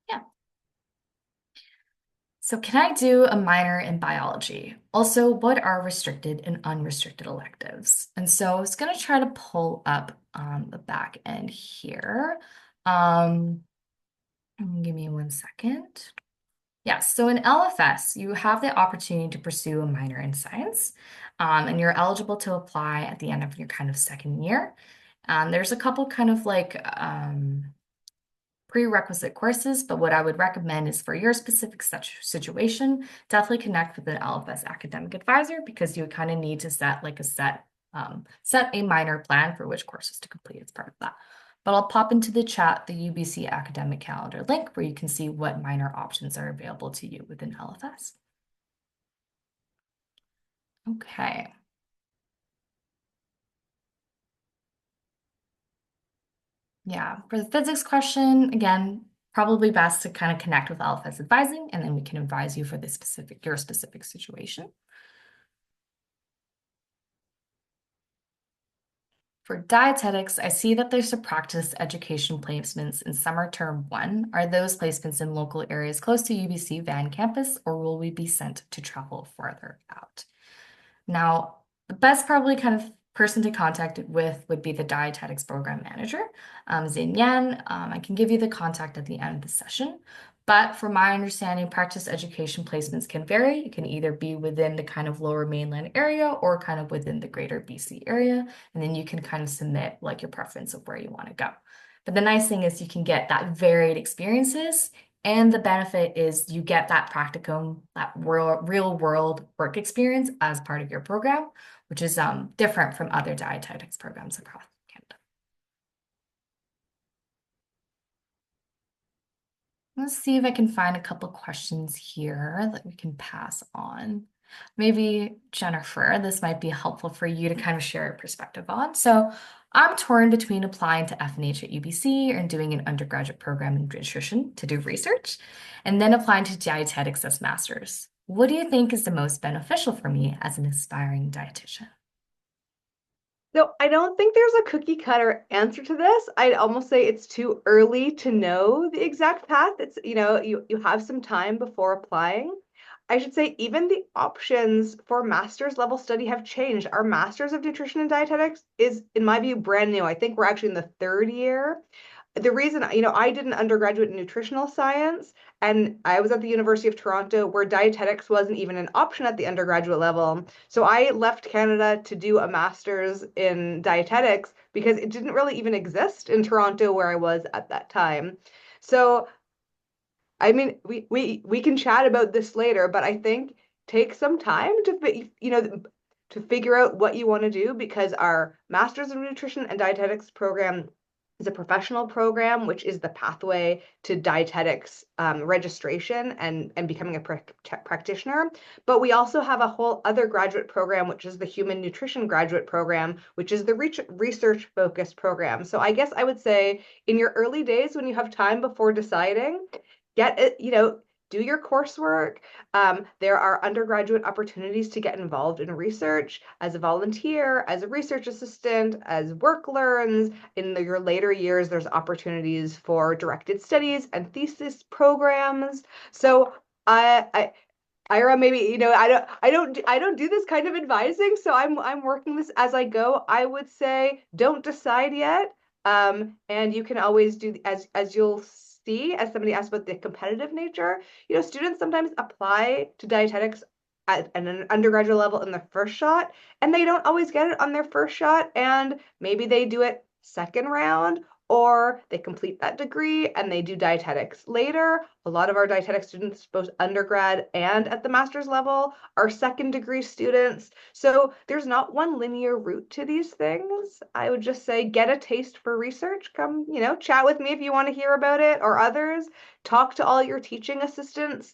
Speaker 1: Yeah. So can I do a minor in biology? Also, what are restricted and unrestricted electives? And so I was going to try to pull up on the back end here. Um, Give me 1 second. Yeah, so in LFS, you have the opportunity to pursue a minor in science, and you're eligible to apply at the end of your kind of second year. There's a couple kind of like prerequisite courses, but what I would recommend is for your specific situation, definitely connect with an LFS academic advisor, because you kind of need to set a minor plan for which courses to complete as part of that. But I'll pop into the chat the UBC academic calendar link where you can see what minor options are available to you within LFS. Okay. Yeah, for the physics question, again, probably best to kind of connect with LFS advising, and then we can advise you for your specific situation. For dietetics, I see that there's a practice education placements in summer term 1. Are those placements in local areas close to UBC Van campus, or will we be sent to travel farther out? Now, the best probably kind of person to contact with would be the dietetics program manager, Zin Yan. I can give you the contact at the end of the session. But from my understanding, practice education placements can vary. It can either be within the kind of lower mainland area or kind of within the greater BC area. And then you can kind of submit like your preference of where you want to go. But the nice thing is you can get that varied experiences, and the benefit is you get that practicum, that real world work experience as part of your program, which is different from other dietetics programs across Canada. Let's see if I can find a couple questions here that we can pass on. Maybe Jennifer, this might be helpful for you to kind of share your perspective on. So I'm torn between applying to FNH at UBC and doing an undergraduate program in nutrition to do research, and then applying to dietetics as master's. What do you think is the most beneficial for me as an aspiring dietitian?
Speaker 2: So I don't think there's a cookie cutter answer to this. I'd almost say it's too early to know the exact path. It's, you have some time before applying. I should say even the options for master's level study have changed. Our Master's of Nutrition and Dietetics is, in my view, brand new. I think we're actually in the third year. The reason, I did an undergraduate in nutritional science, and I was at the University of Toronto where dietetics wasn't even an option at the undergraduate level. So I left Canada to do a master's in dietetics because it didn't really even exist in Toronto where I was at that time. So I mean, we can chat about this later, but I think take some time to figure out what you want to do, because our Masters of Nutrition and Dietetics program is a professional program, which is the pathway to dietetics registration and becoming a practitioner. But we also have a whole other graduate program, which is the Human Nutrition Graduate Program, which is the research-focused program. So I guess I would say in your early days, when you have time before deciding, get it, do your coursework. There are undergraduate opportunities to get involved in research as a volunteer, as a research assistant, as work learns. In your later years, there's opportunities for directed studies and thesis programs. So Ayra, maybe, I don't do this kind of advising, so I'm working this as I go. I would say don't decide yet. And you can always do, as you'll see, as somebody asked about the competitive nature, students sometimes apply to dietetics at an undergraduate level in their first shot, and they don't always get it on their first shot, and maybe they do it second round, or they complete that degree and they do dietetics later. A lot of our dietetic students, both undergrad and at the master's level, are second degree students. So there's not one linear route to these things. I would just say get a taste for research. Come, chat with me if you want to hear about it or others. Talk to all your teaching assistants.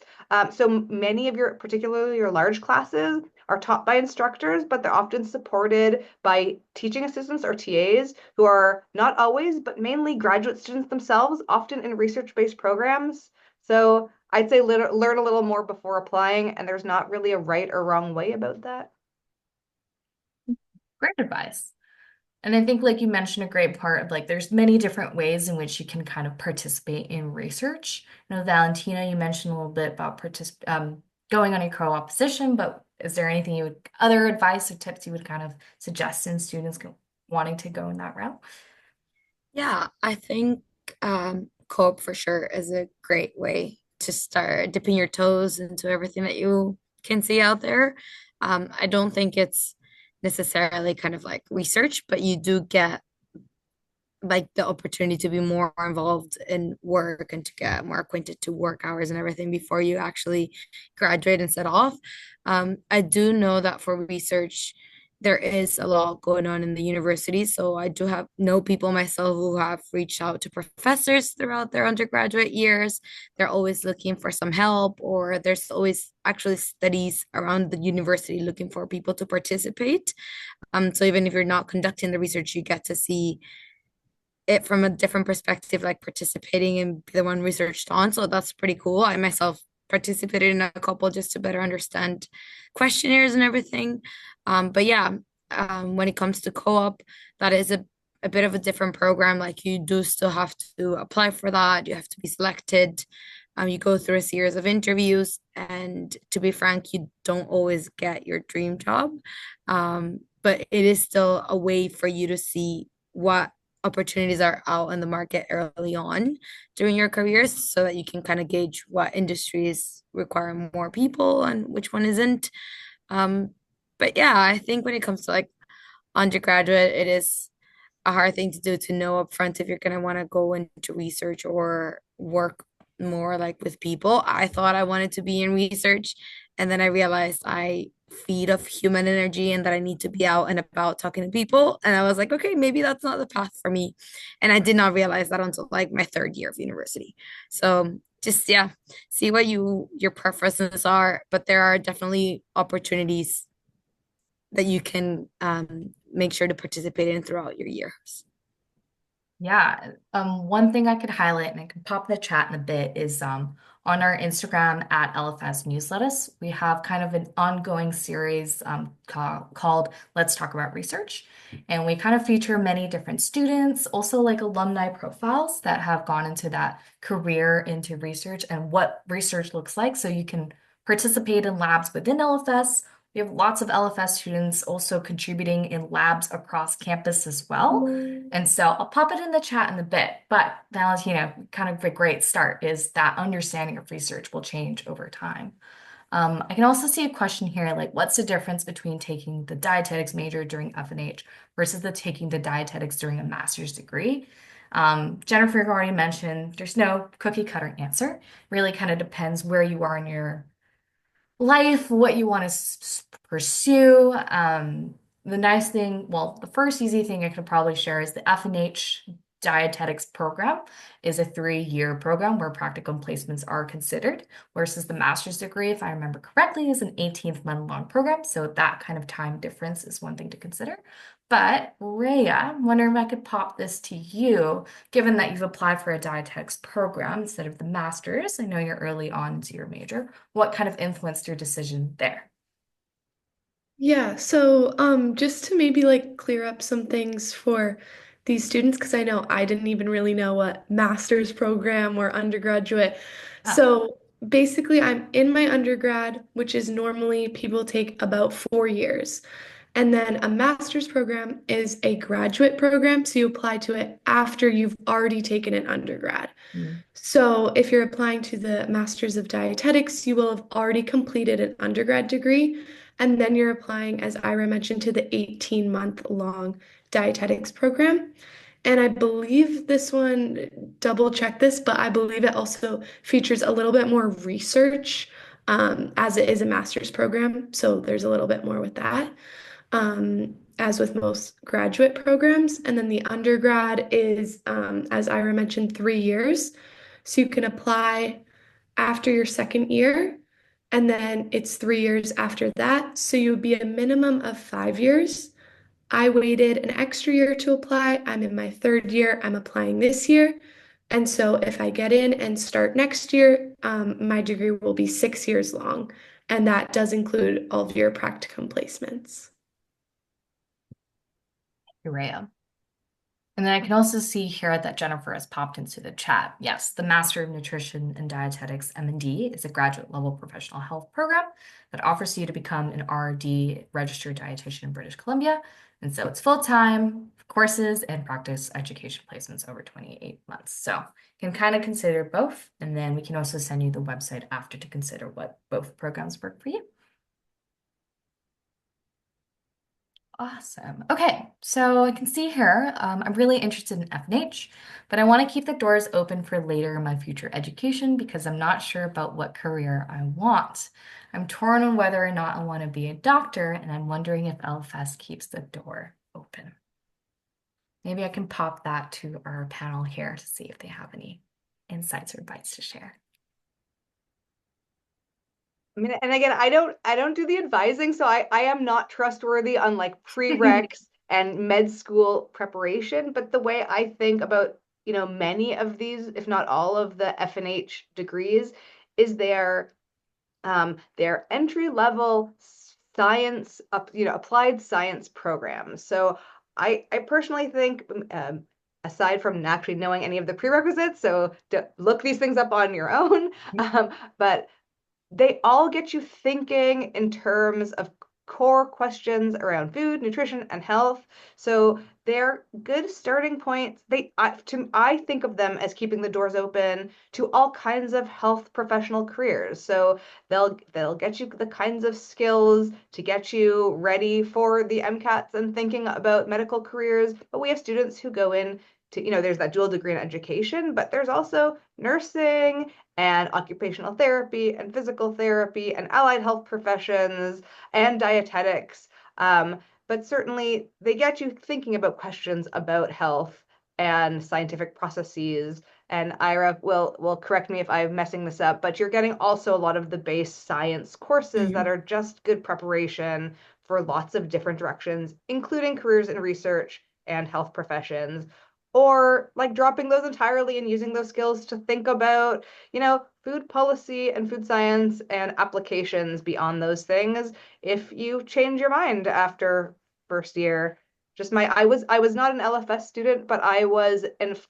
Speaker 2: So many of your, particularly your large classes, are taught by instructors, but they're often supported by teaching assistants or TAs who are not always, but mainly graduate students themselves, often in research-based programs. So I'd say learn a little more before applying, and there's not really a right or wrong way about that.
Speaker 1: Great advice. And I think, like you mentioned, a great part of like there's many different ways in which you can kind of participate in research. Valentina, you mentioned a little bit about going on your co-op position, but is there anything other advice or tips you would kind of suggest in students wanting to go in that route?
Speaker 4: Yeah, I think co-op for sure is a great way to start dipping your toes into everything that you can see out there. I don't think it's necessarily kind of like research, but you do get like the opportunity to be more involved in work and to get more acquainted to work hours and everything before you actually graduate and set off. I do know that for research, there is a lot going on in the university. So I do have know people myself who have reached out to professors throughout their undergraduate years. They're always looking for some help, or there's always actually studies around the university looking for people to participate. So even if you're not conducting the research, you get to see it from a different perspective, like participating and be the one researched on. So that's pretty cool. I myself participated in a couple just to better understand questionnaires and everything. But yeah, when it comes to co-op, that is a bit of a different program. Like you do still have to apply for that. You have to be selected. You go through a series of interviews, and to be frank, you don't always get your dream job. But it is still a way for you to see what opportunities are out in the market early on during your careers so that you can kind of gauge what industries require more people and which one isn't. But yeah, I think when it comes to like undergraduate, it is a hard thing to do to know upfront if you're going to want to go into research or work more like with people. I thought I wanted to be in research, and then I realized I feed off human energy and that I need to be out and about talking to people. And I was like, okay, maybe that's not the path for me. And I did not realize that until like my third year of university. So just yeah, see what your preferences are, but there are definitely opportunities that you can make sure to participate in throughout your years.
Speaker 1: Yeah. One thing I could highlight, and I can pop in the chat in a bit, is on our Instagram at LFS Newsletters, we have kind of an ongoing series called Let's Talk About Research. And we kind of feature many different students, also like alumni profiles that have gone into that career into research and what research looks like. So you can participate in labs within LFS. We have lots of LFS students also contributing in labs across campus as well. And so I'll pop it in the chat in a bit. But Valentina, kind of a great start is that understanding of research will change over time. I can also see a question here, like what's the difference between taking the dietetics major during FNH versus taking the dietetics during a master's degree? Jennifer already mentioned there's no cookie cutter answer. Really kind of depends where you are in your life, what you want to pursue. The nice thing, well, the first easy thing I could probably share is the FNH dietetics program is a 3-year program where practicum placements are considered, versus the master's degree, if I remember correctly, is an 18-month long program. So that kind of time difference is one thing to consider. But Raya, I'm wondering if I could pop this to you, given that you've applied for a dietetics program instead of the master's. I know you're early on into your major. What kind of influenced your decision there?
Speaker 3: Yeah, so just to maybe like clear up some things for these students, because I know I didn't even really know what master's program or undergraduate.
Speaker 1: Oh,
Speaker 3: So basically, I'm in my undergrad, which is normally people take about 4 years. And then a master's program is a graduate program, so you apply to it after you've already taken an undergrad.
Speaker 1: mm,
Speaker 3: So if you're applying to the Masters of Dietetics, you will have already completed an undergrad degree, and then you're applying, as Ira mentioned, to the 18-month long dietetics program. And I believe this one, double check this, but I believe it also features a little bit more research as it is a master's program. So there's a little bit more with that, as with most graduate programs. And then the undergrad is, as Ira mentioned, 3 years. So you can apply after your second year, and then it's 3 years after that. So you would be a minimum of 5 years. I waited an extra year to apply. I'm in my third year. I'm applying this year. And so if I get in and start next year, my degree will be 6 years long. And that does include all of your practicum placements.
Speaker 1: Raya. And then I can also see here that Jennifer has popped into the chat. Yes, the Master of Nutrition and Dietetics M&D is a graduate level professional health program that offers you to become an RD registered dietitian in British Columbia. And so it's full-time courses and practice education placements over 28 months. So you can kind of consider both. And then we can also send you the website after to consider what both programs work for you. Awesome. Okay, so I can see here, I'm really interested in F&H, but I want to keep the doors open for later in my future education because I'm not sure about what career I want. I'm torn on whether or not I want to be a doctor, and I'm wondering if LFS keeps the door open. Maybe I can pop that to our panel here to see if they have any insights or advice to share.
Speaker 2: I mean, and again, I don't do the advising, so I am not trustworthy on like prereqs and med school preparation. But the way I think about, many of these, if not all of the F&H degrees, is their entry level science applied science programs. So I personally think, aside from actually knowing any of the prerequisites, so look these things up on your own, but they all get you thinking in terms of core questions around food, nutrition, and health. So they're good starting points. I think of them as keeping the doors open to all kinds of health professional careers. So they'll get you the kinds of skills to get you ready for the MCATs and thinking about medical careers. But we have students who go in to, there's that dual degree in education, but there's also nursing and occupational therapy and physical therapy and allied health professions and dietetics. But certainly they get you thinking about questions about health and scientific processes. And Ira will correct me if I'm messing this up, but you're getting also a lot of the base science courses that are just good preparation for lots of different directions, including careers in research and health professions, or like dropping those entirely and using those skills to think about, food policy and food science and applications beyond those things. If you change your mind after first year, I was not an LFS student, but I was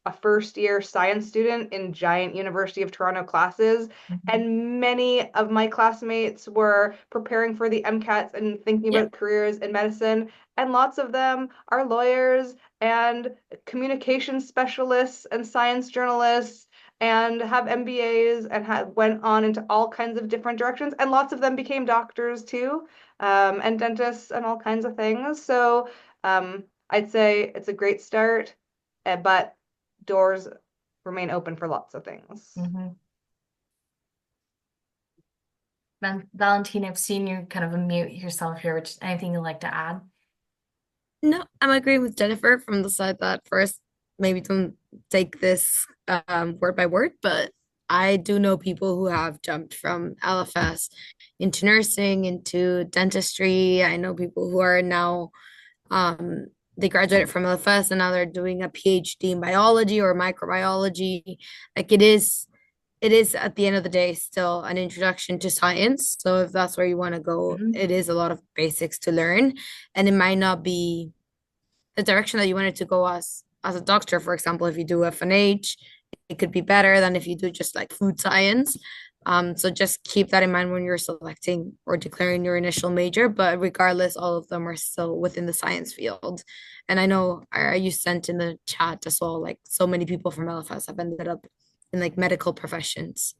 Speaker 2: a first year science student in giant University of Toronto classes. And many of my classmates were preparing for the MCATs and thinking about careers in medicine. And lots of them are lawyers and communication specialists and science journalists and have MBAs and went on into all kinds of different directions. And lots of them became doctors too, and dentists and all kinds of things. So I'd say it's a great start, but doors remain open for lots of things.
Speaker 1: Valentina, I've seen you kind of unmute yourself here. Which anything you'd like to add?
Speaker 4: No, I'm agreeing with Jennifer from the side that first, maybe don't take this word by word, but I do know people who have jumped from LFS into nursing, into dentistry. I know people who are now they graduated from LFS and now they're doing a PhD in biology or microbiology. Like it is at the end of the day still an introduction to science. So if that's where you want to go, it is a lot of basics to learn, and it might not be the direction that you wanted to go as a doctor. For example, if you do F&H, it could be better than if you do just like food science. So just keep that in mind when you're selecting or declaring your initial major. But regardless, all of them are still within the science field. And I know you sent in the chat as well, like so many people from LFS have ended up in like medical professions.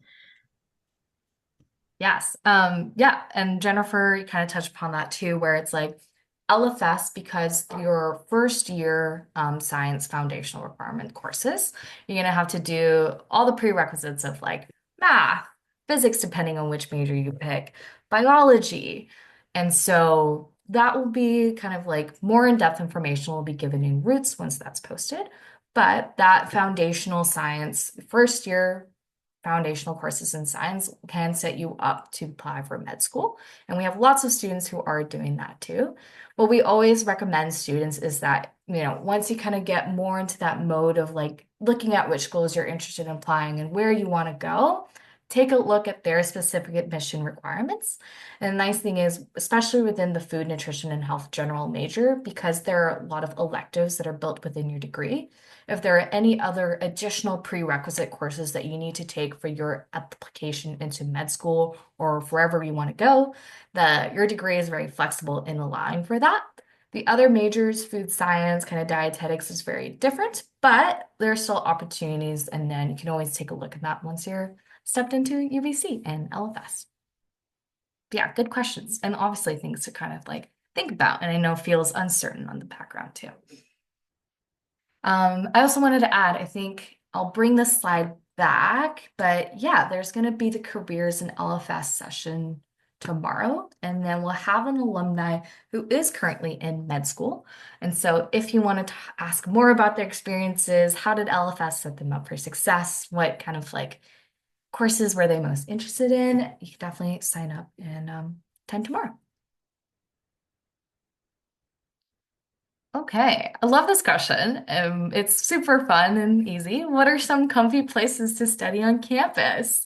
Speaker 1: Yes. Yeah. And Jennifer kind of touched upon that too, where it's like LFS because your first year science foundational requirement courses, you're going to have to do all the prerequisites of like math, physics, depending on which major you pick, biology. And so that will be kind of like more in-depth information will be given in Roots once that's posted. But that foundational science, first year foundational courses in science can set you up to apply for med school. And we have lots of students who are doing that too. What we always recommend students is that, once you kind of get more into that mode of like looking at which schools you're interested in applying and where you want to go, take a look at their specific admission requirements. And the nice thing is, especially within the food, nutrition, and health general major, because there are a lot of electives that are built within your degree, if there are any other additional prerequisite courses that you need to take for your application into med school or wherever you want to go, your degree is very flexible in allowing for that. The other majors, food science, kind of dietetics, is very different, but there are still opportunities, and then you can always take a look at that once you're stepped into UVC and LFS. Yeah, good questions, and obviously things to kind of like think about, and I know feels uncertain on the background too. I also wanted to add, I think I'll bring this slide back, but yeah, there's going to be the careers and LFS session tomorrow, and then we'll have an alumni who is currently in med school. And so if you want to ask more about their experiences, how did LFS set them up for success? What kind of like courses were they most interested in? You can definitely sign up and attend tomorrow. Okay, I love this question. It's super fun and easy. What are some comfy places to study on campus?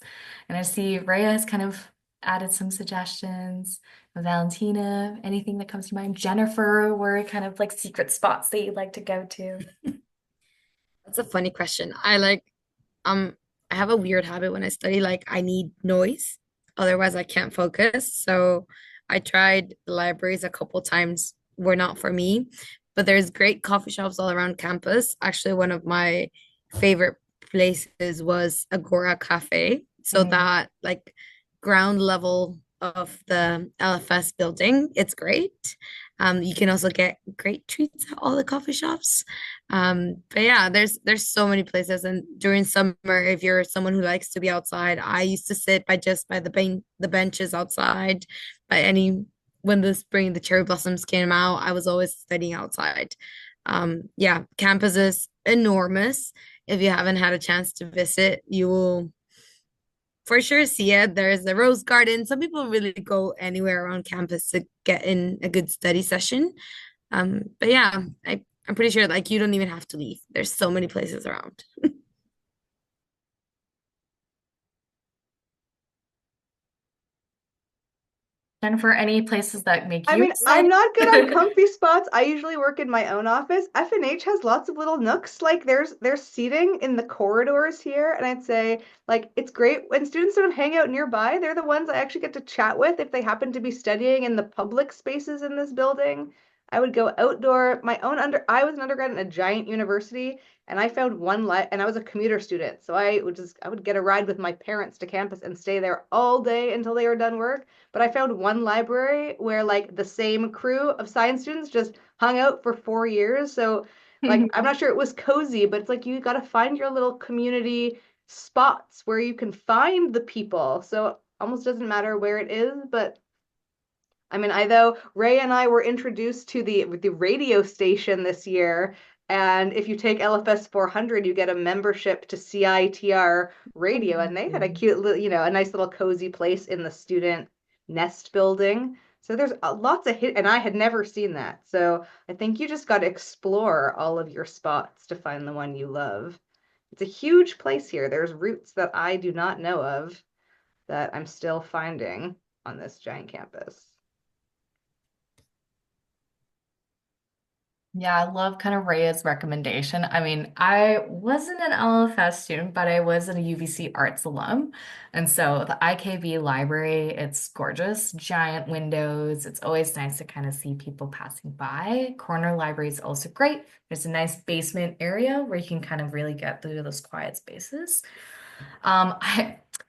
Speaker 1: And I see Raya has kind of added some suggestions. Valentina, anything that comes to mind? Jennifer, where are kind of like secret spots that you'd like to go to?
Speaker 4: That's a funny question. I have a weird habit when I study, like I need noise, otherwise I can't focus. So I tried libraries a couple times, were not for me, but there's great coffee shops all around campus. Actually, one of my favorite places was Agora Cafe. So
Speaker 1: Mm.
Speaker 4: that like ground level of the LFS building, it's great. You can also get great treats at all the coffee shops. But yeah, there's so many places. And during summer, if you're someone who likes to be outside, I used to sit by the benches outside. By any When the spring the cherry blossoms came out, I was always studying outside. Yeah, campus is enormous. If you haven't had a chance to visit, you will for sure see it. There's the Rose Garden. Some people really go anywhere around campus to get in a good study session. But yeah, I'm pretty sure like you don't even have to leave. There's so many places around.
Speaker 1: Jennifer, any places that make
Speaker 2: I
Speaker 1: you
Speaker 2: mean, I'm not good on
Speaker 1: excited?
Speaker 2: comfy spots. I usually work in my own office. FNH has lots of little nooks. Like there's seating in the corridors here, and I'd say like it's great when students don't hang out nearby. They're the ones I actually get to chat with if they happen to be studying in the public spaces in this building. I would go outdoor. I was an undergrad in a giant university, and I found and I was a commuter student. So I would get a ride with my parents to campus and stay there all day until they were done work. But I found one library where like the same crew of science students just hung out for 4 years. So like I'm not sure it was cozy, but it's like you got to find your little community spots where you can find the people. So almost doesn't matter where it is, but I mean, I though Ray and I were introduced to the radio station this year, and if you take LFS 400, you get a membership to CITR radio, and they had a cute little, a nice little cozy place in the student nest building. So there's lots of hit, and I had never seen that. So I think you just got to explore all of your spots to find the one you love. It's a huge place here. There's routes that I do not know of that I'm still finding on this giant campus.
Speaker 1: Yeah, I love kind of Raya's recommendation. I mean, I wasn't an LFS student, but I was a UVC Arts alum. And so the IKB library, it's gorgeous, giant windows. It's always nice to kind of see people passing by. Corner library is also great. There's a nice basement area where you can kind of really get through those quiet spaces.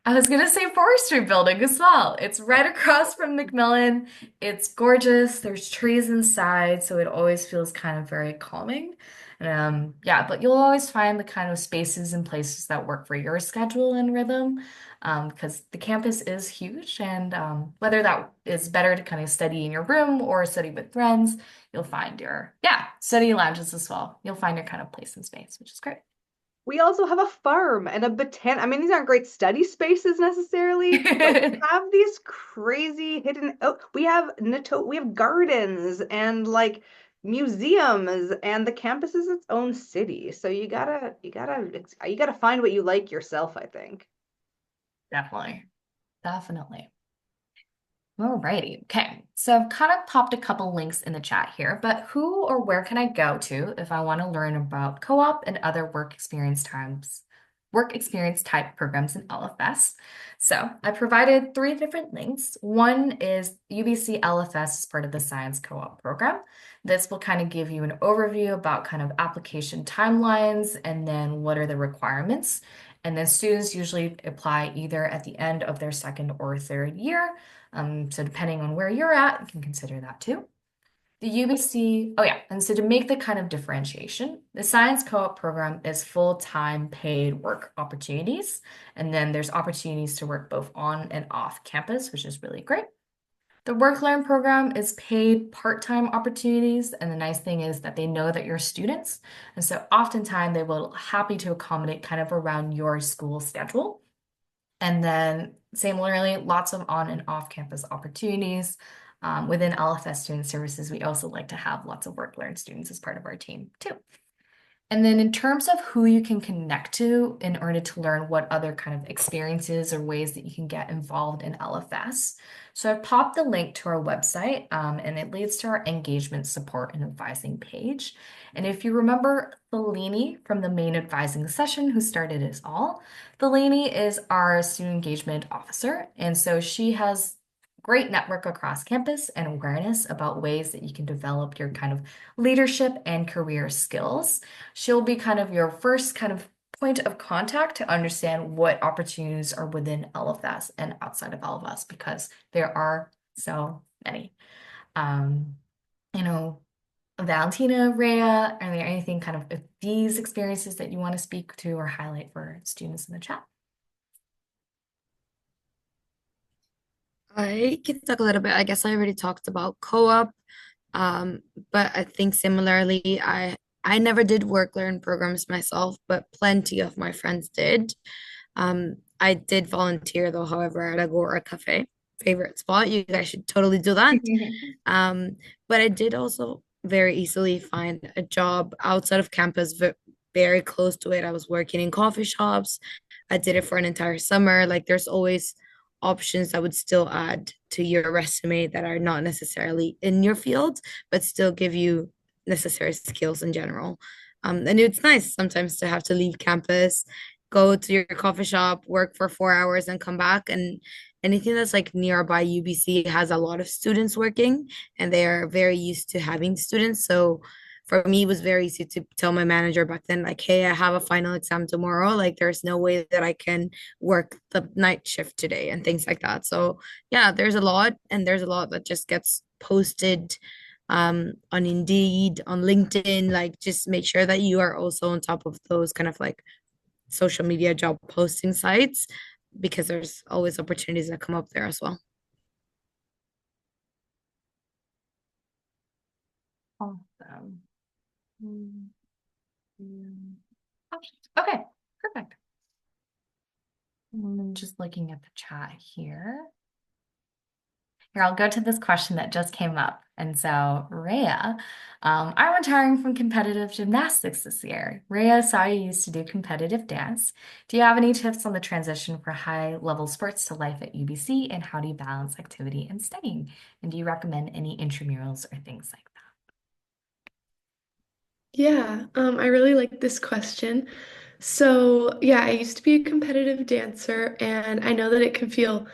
Speaker 1: I was gonna say forestry building as well. It's right across from Macmillan. It's gorgeous. There's trees inside, so it always feels kind of very calming. Yeah, but you'll always find the kind of spaces and places that work for your schedule and rhythm, because the campus is huge, and whether that is better to kind of study in your room or study with friends, you'll find your, yeah, study lounges as well. You'll find your kind of place and space, which is great.
Speaker 2: We also have a farm and a I mean, these aren't great study spaces necessarily, but we have these crazy hidden. Oh, we have gardens and like museums, and the campus is its own city. So you gotta find what you like yourself, I think.
Speaker 1: Definitely. Definitely. Alrighty. Okay. So I've kind of popped a couple links in the chat here, but who or where can I go to if I want to learn about co-op and other work experience type programs in LFS? So I provided three different links. One is UBC LFS as part of the Science Co-op program. This will kind of give you an overview about kind of application timelines and then what are the requirements. And then students usually apply either at the end of their second or third year. So depending on where you're at, you can consider that too. The UBC, oh yeah, and so to make the kind of differentiation, the Science Co-op program is full-time paid work opportunities, and then there's opportunities to work both on and off campus, which is really great. The Work Learn program is paid part-time opportunities, and the nice thing is that they know that you're students, and so oftentimes they will happy to accommodate kind of around your school schedule. And then similarly, lots of on and off campus opportunities. Within LFS Student Services, we also like to have lots of work learn students as part of our team too. And then in terms of who you can connect to in order to learn what other kind of experiences or ways that you can get involved in LFS. So I've popped the link to our website and it leads to our engagement support and advising page. And if you remember Fellini from the main advising session who started us all, Fellini is our student engagement officer. And so she has great network across campus and awareness about ways that you can develop your kind of leadership and career skills. She'll be kind of your first kind of point of contact to understand what opportunities are within LFS and outside of LFS because there are so many. Um, you know, Valentina, Raya, are there anything kind of these experiences that you want to speak to or highlight for students in the chat?
Speaker 4: I can talk a little bit. I guess I already talked about co-op, but I think similarly, I never did work learn programs myself, but plenty of my friends did. I did volunteer though, however, at Agora Cafe, favorite spot. You guys should totally do that. Um, but I did also very easily find a job outside of campus, very close to it. I was working in coffee shops. I did it for an entire summer. Like there's always options that would still add to your resume that are not necessarily in your field, but still give you necessary skills in general. And it's nice sometimes to have to leave campus, go to your coffee shop, work for 4 hours, and come back. And anything that's like nearby UBC has a lot of students working, and they are very used to having students. So for me, it was very easy to tell my manager back then, like, hey, I have a final exam tomorrow. Like, there's no way that I can work the night shift today and things like that. So, yeah, there's a lot, and there's a lot that just gets posted on Indeed, on LinkedIn. Like, just make sure that you are also on top of those kind of like social media job posting sites because there's always opportunities that come up there as well.
Speaker 1: Awesome. Okay, perfect. I'm just looking at the chat here. Here, I'll go to this question that just came up. And so, Rhea, I'm retiring from competitive gymnastics this year. Rhea saw you used to do competitive dance. Do you have any tips on the transition for high-level sports to life at UBC, and how do you balance activity and studying? And do you recommend any intramurals or things like that?
Speaker 3: Yeah, I really like this question. So, yeah, I used to be a competitive dancer, and I know that it can feel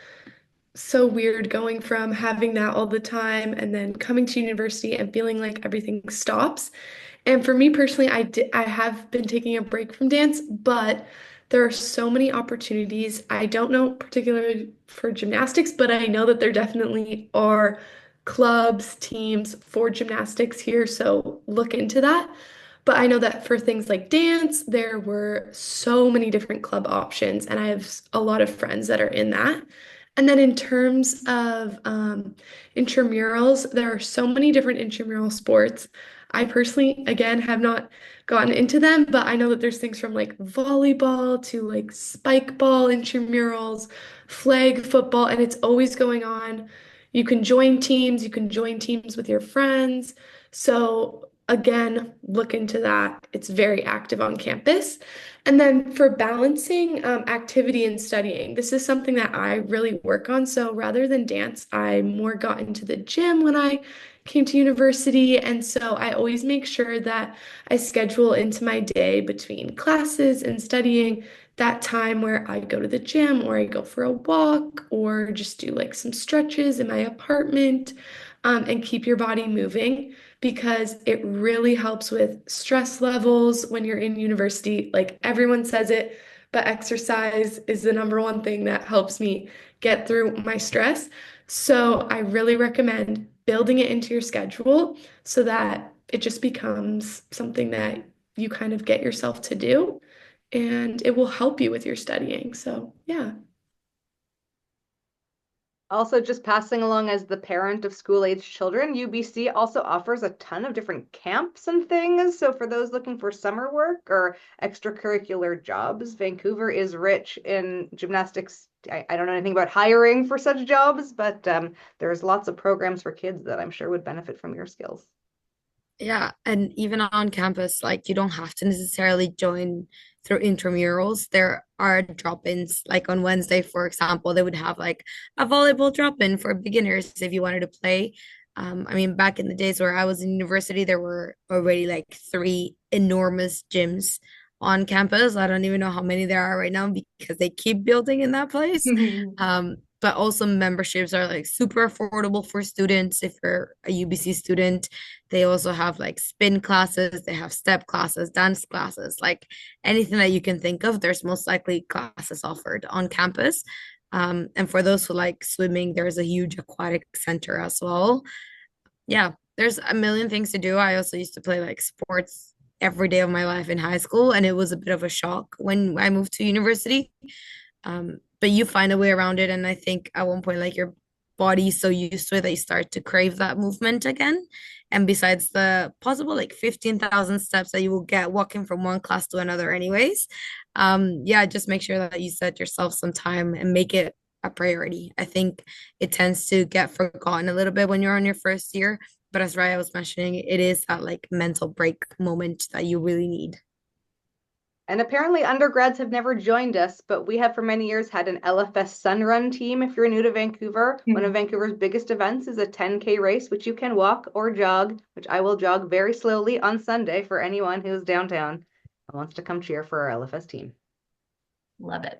Speaker 3: so weird going from having that all the time and then coming to university and feeling like everything stops. And for me personally, I have been taking a break from dance, but there are so many opportunities. I don't know particularly for gymnastics, but I know that there definitely are clubs, teams for gymnastics here, so look into that. But I know that for things like dance, there were so many different club options, and I have a lot of friends that are in that. And then in terms of intramurals, there are so many different intramural sports. I personally, again, have not gotten into them, but I know that there's things from like volleyball to like spike ball intramurals, flag football, and it's always going on. You can join teams with your friends. So again, look into that. It's very active on campus. And then for balancing activity and studying, this is something that I really work on. So rather than dance, I more got into the gym when I came to university. And so I always make sure that I schedule into my day between classes and studying that time where I go to the gym or I go for a walk or just do like some stretches in my apartment and keep your body moving because it really helps with stress levels when you're in university. Like everyone says it, but exercise is the number one thing that helps me get through my stress. So I really recommend building it into your schedule so that it just becomes something that you kind of get yourself to do and it will help you with your studying. So, yeah.
Speaker 2: Also, just passing along as the parent of school-age children, UBC also offers a ton of different camps and things. So for those looking for summer work or extracurricular jobs, Vancouver is rich in gymnastics. I don't know anything about hiring for such jobs, but there's lots of programs for kids that I'm sure would benefit from your skills.
Speaker 4: Yeah, and even on campus, like you don't have to necessarily join through intramurals. There are drop-ins, like on Wednesday, for example, they would have like a volleyball drop-in for beginners if you wanted to play. I mean, back in the days where I was in university, there were already like three enormous gyms on campus. I don't even know how many there are right now because they keep building in that place. But also memberships are like super affordable for students if you're a UBC student. They also have like spin classes, they have step classes, dance classes, like anything that you can think of. There's most likely classes offered on campus. And for those who like swimming, there's a huge aquatic center as well. Yeah, there's a million things to do. I also used to play like sports every day of my life in high school, and it was a bit of a shock when I moved to university. But you find a way around it, and I think at one point, like your body's so used to it that you start to crave that movement again. And besides the possible like 15,000 steps that you will get walking from one class to another, anyways, yeah, just make sure that you set yourself some time and make it a priority. I think it tends to get forgotten a little bit when you're on your first year, but as Raya was mentioning, it is that like mental break moment that you really need.
Speaker 2: And apparently undergrads have never joined us, but we have for many years had an LFS Sun Run team. If you're new to Vancouver, one of Vancouver's biggest events is a 10K race, which you can walk or jog, which I will jog very slowly on Sunday for anyone who's downtown and wants to come cheer for our LFS team.
Speaker 1: Love it.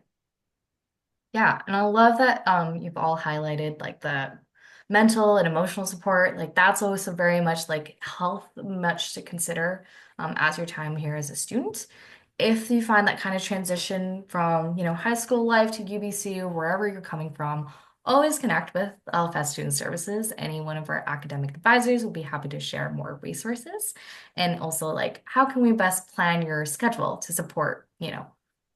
Speaker 1: Yeah, and I love that you've all highlighted like the mental and emotional support. Like that's also very much like health, much to consider as your time here as a student. If you find that kind of transition from, high school life to UBC or wherever you're coming from, always connect with LFS Student Services. Any one of our academic advisors will be happy to share more resources. And also like how can we best plan your schedule to support,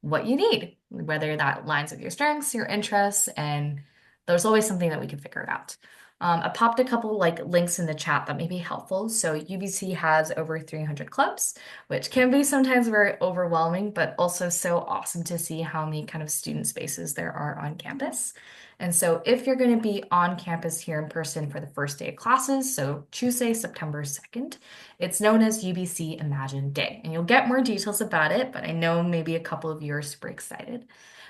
Speaker 1: what you need, whether that lines with your strengths, your interests, and there's always something that we can figure out. I popped a couple like links in the chat that may be helpful. So UBC has over 300 clubs, which can be sometimes very overwhelming, but also so awesome to see how many kind of student spaces there are on campus. And so if you're going to be on campus here in person for the first day of classes, so Tuesday, September 2nd, it's known as UBC Imagine Day. And you'll get more details about it, but I know maybe a couple of you are super excited.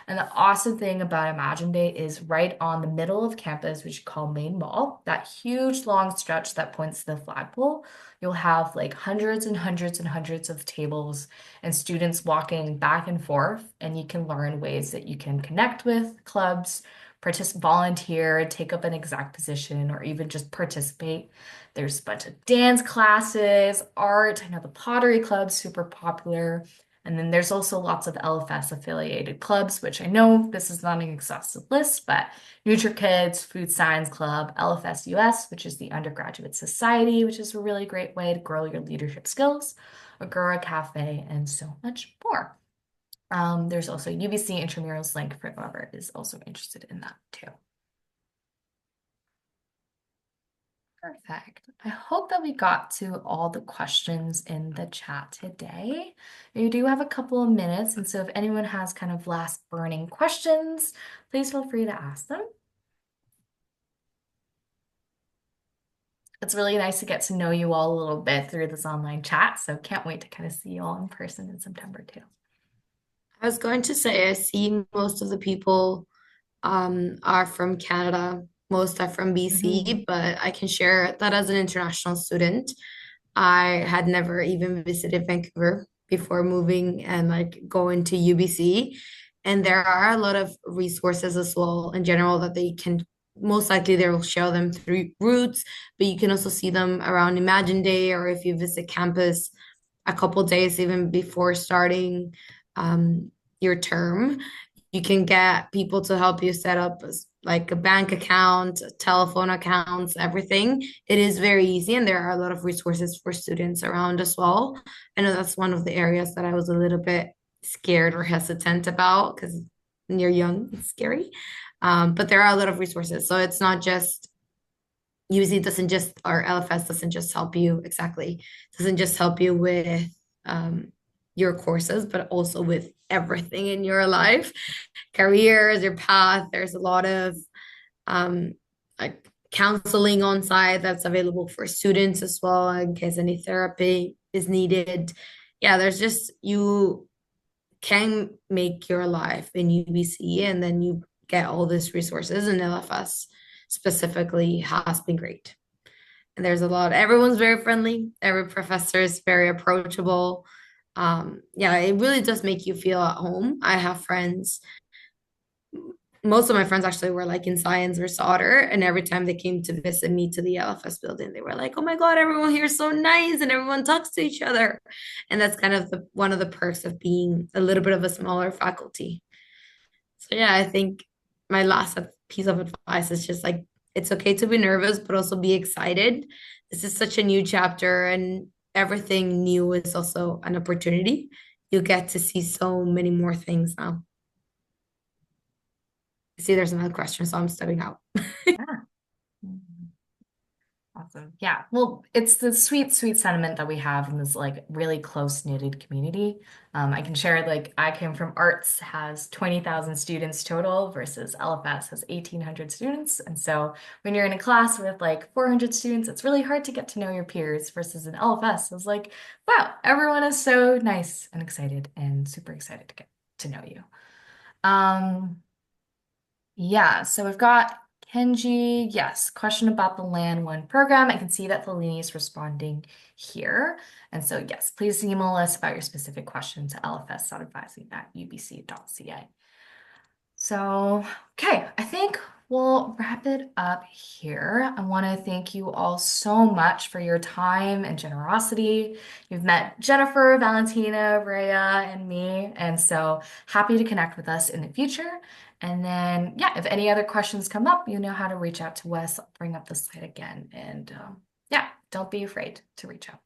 Speaker 1: And the awesome thing about Imagine Day is right on the middle of campus, which you call Main Mall, that huge long stretch that points to the flagpole. You'll have like hundreds and hundreds and hundreds of tables and students walking back and forth, and you can learn ways that you can connect with clubs, volunteer, take up an exact position, or even just participate. There's a bunch of dance classes, art. I know the Pottery Club's super popular. And then there's also lots of LFS affiliated clubs, which I know this is not an exhaustive list, but NutriKids, Food Science Club, LFS US, which is the Undergraduate Society, which is a really great way to grow your leadership skills, Agora Cafe, and so much more. There's also UBC Intramurals link for whoever is also interested in that too. Perfect. I hope that we got to all the questions in the chat today. We do have a couple of minutes, and so if anyone has kind of last burning questions, please feel free to ask them. It's really nice to get to know you all a little bit through this online chat, so can't wait to kind of see you all in person in September too.
Speaker 4: I was going to say, I see most of the people are from Canada. Most are from BC, but I can share that as an international student, I had never even visited Vancouver before moving and like going to UBC. And there are a lot of resources as well in general that they can most likely they will share them through routes, but you can also see them around Imagine Day or if you visit campus a couple days even before starting your term. You can get people to help you set up like a bank account, telephone accounts, everything. It is very easy, and there are a lot of resources for students around as well. I know that's one of the areas that I was a little bit scared or hesitant about because when you're young, it's scary. But there are a lot of resources. So it's not just UC doesn't just, or LFS doesn't just help you exactly, doesn't just help you with your courses, but also with everything in your life, careers, your path. There's a lot of like counseling on site that's available for students as well in case any therapy is needed. Yeah, there's just you can make your life in UBC and then you get all these resources, and LFS specifically has been great. And there's a lot, everyone's very friendly, every professor is very approachable. Yeah, it really does make you feel at home. I have friends, most of my friends actually were like in science or solder, and every time they came to visit me to the LFS building, they were like, "Oh my God, everyone here is so nice, and everyone talks to each other." And that's kind of one of the perks of being a little bit of a smaller faculty. So yeah, I think my last piece of advice is just like it's okay to be nervous, but also be excited. This is such a new chapter, and everything new is also an opportunity. You get to see so many more things now. See, there's another question, so I'm stepping out.
Speaker 1: Yeah. Awesome. Yeah. Well, it's the sweet, sweet sentiment that we have in this like really close-knitted community. I can share like I came from arts, has 20,000 students total versus LFS has 1,800 students. And so when you're in a class with like 400 students, it's really hard to get to know your peers versus an LFS. It's like, wow, everyone is so nice and excited and super excited to get to know you. Yeah, so we've got Kenji. Yes, question about the LAN 1 program. I can see that Felini is responding here. And so, yes, please email us about your specific question to lfs.advising@ubc.ca. So, okay, I think we'll wrap it up here. I want to thank you all so much for your time and generosity. You've met Jennifer, Valentina, Raya, and me, and so happy to connect with us in the future. And then, yeah, if any other questions come up, you know how to reach out to us. I'll bring up the slide again. And yeah, don't be afraid to reach out.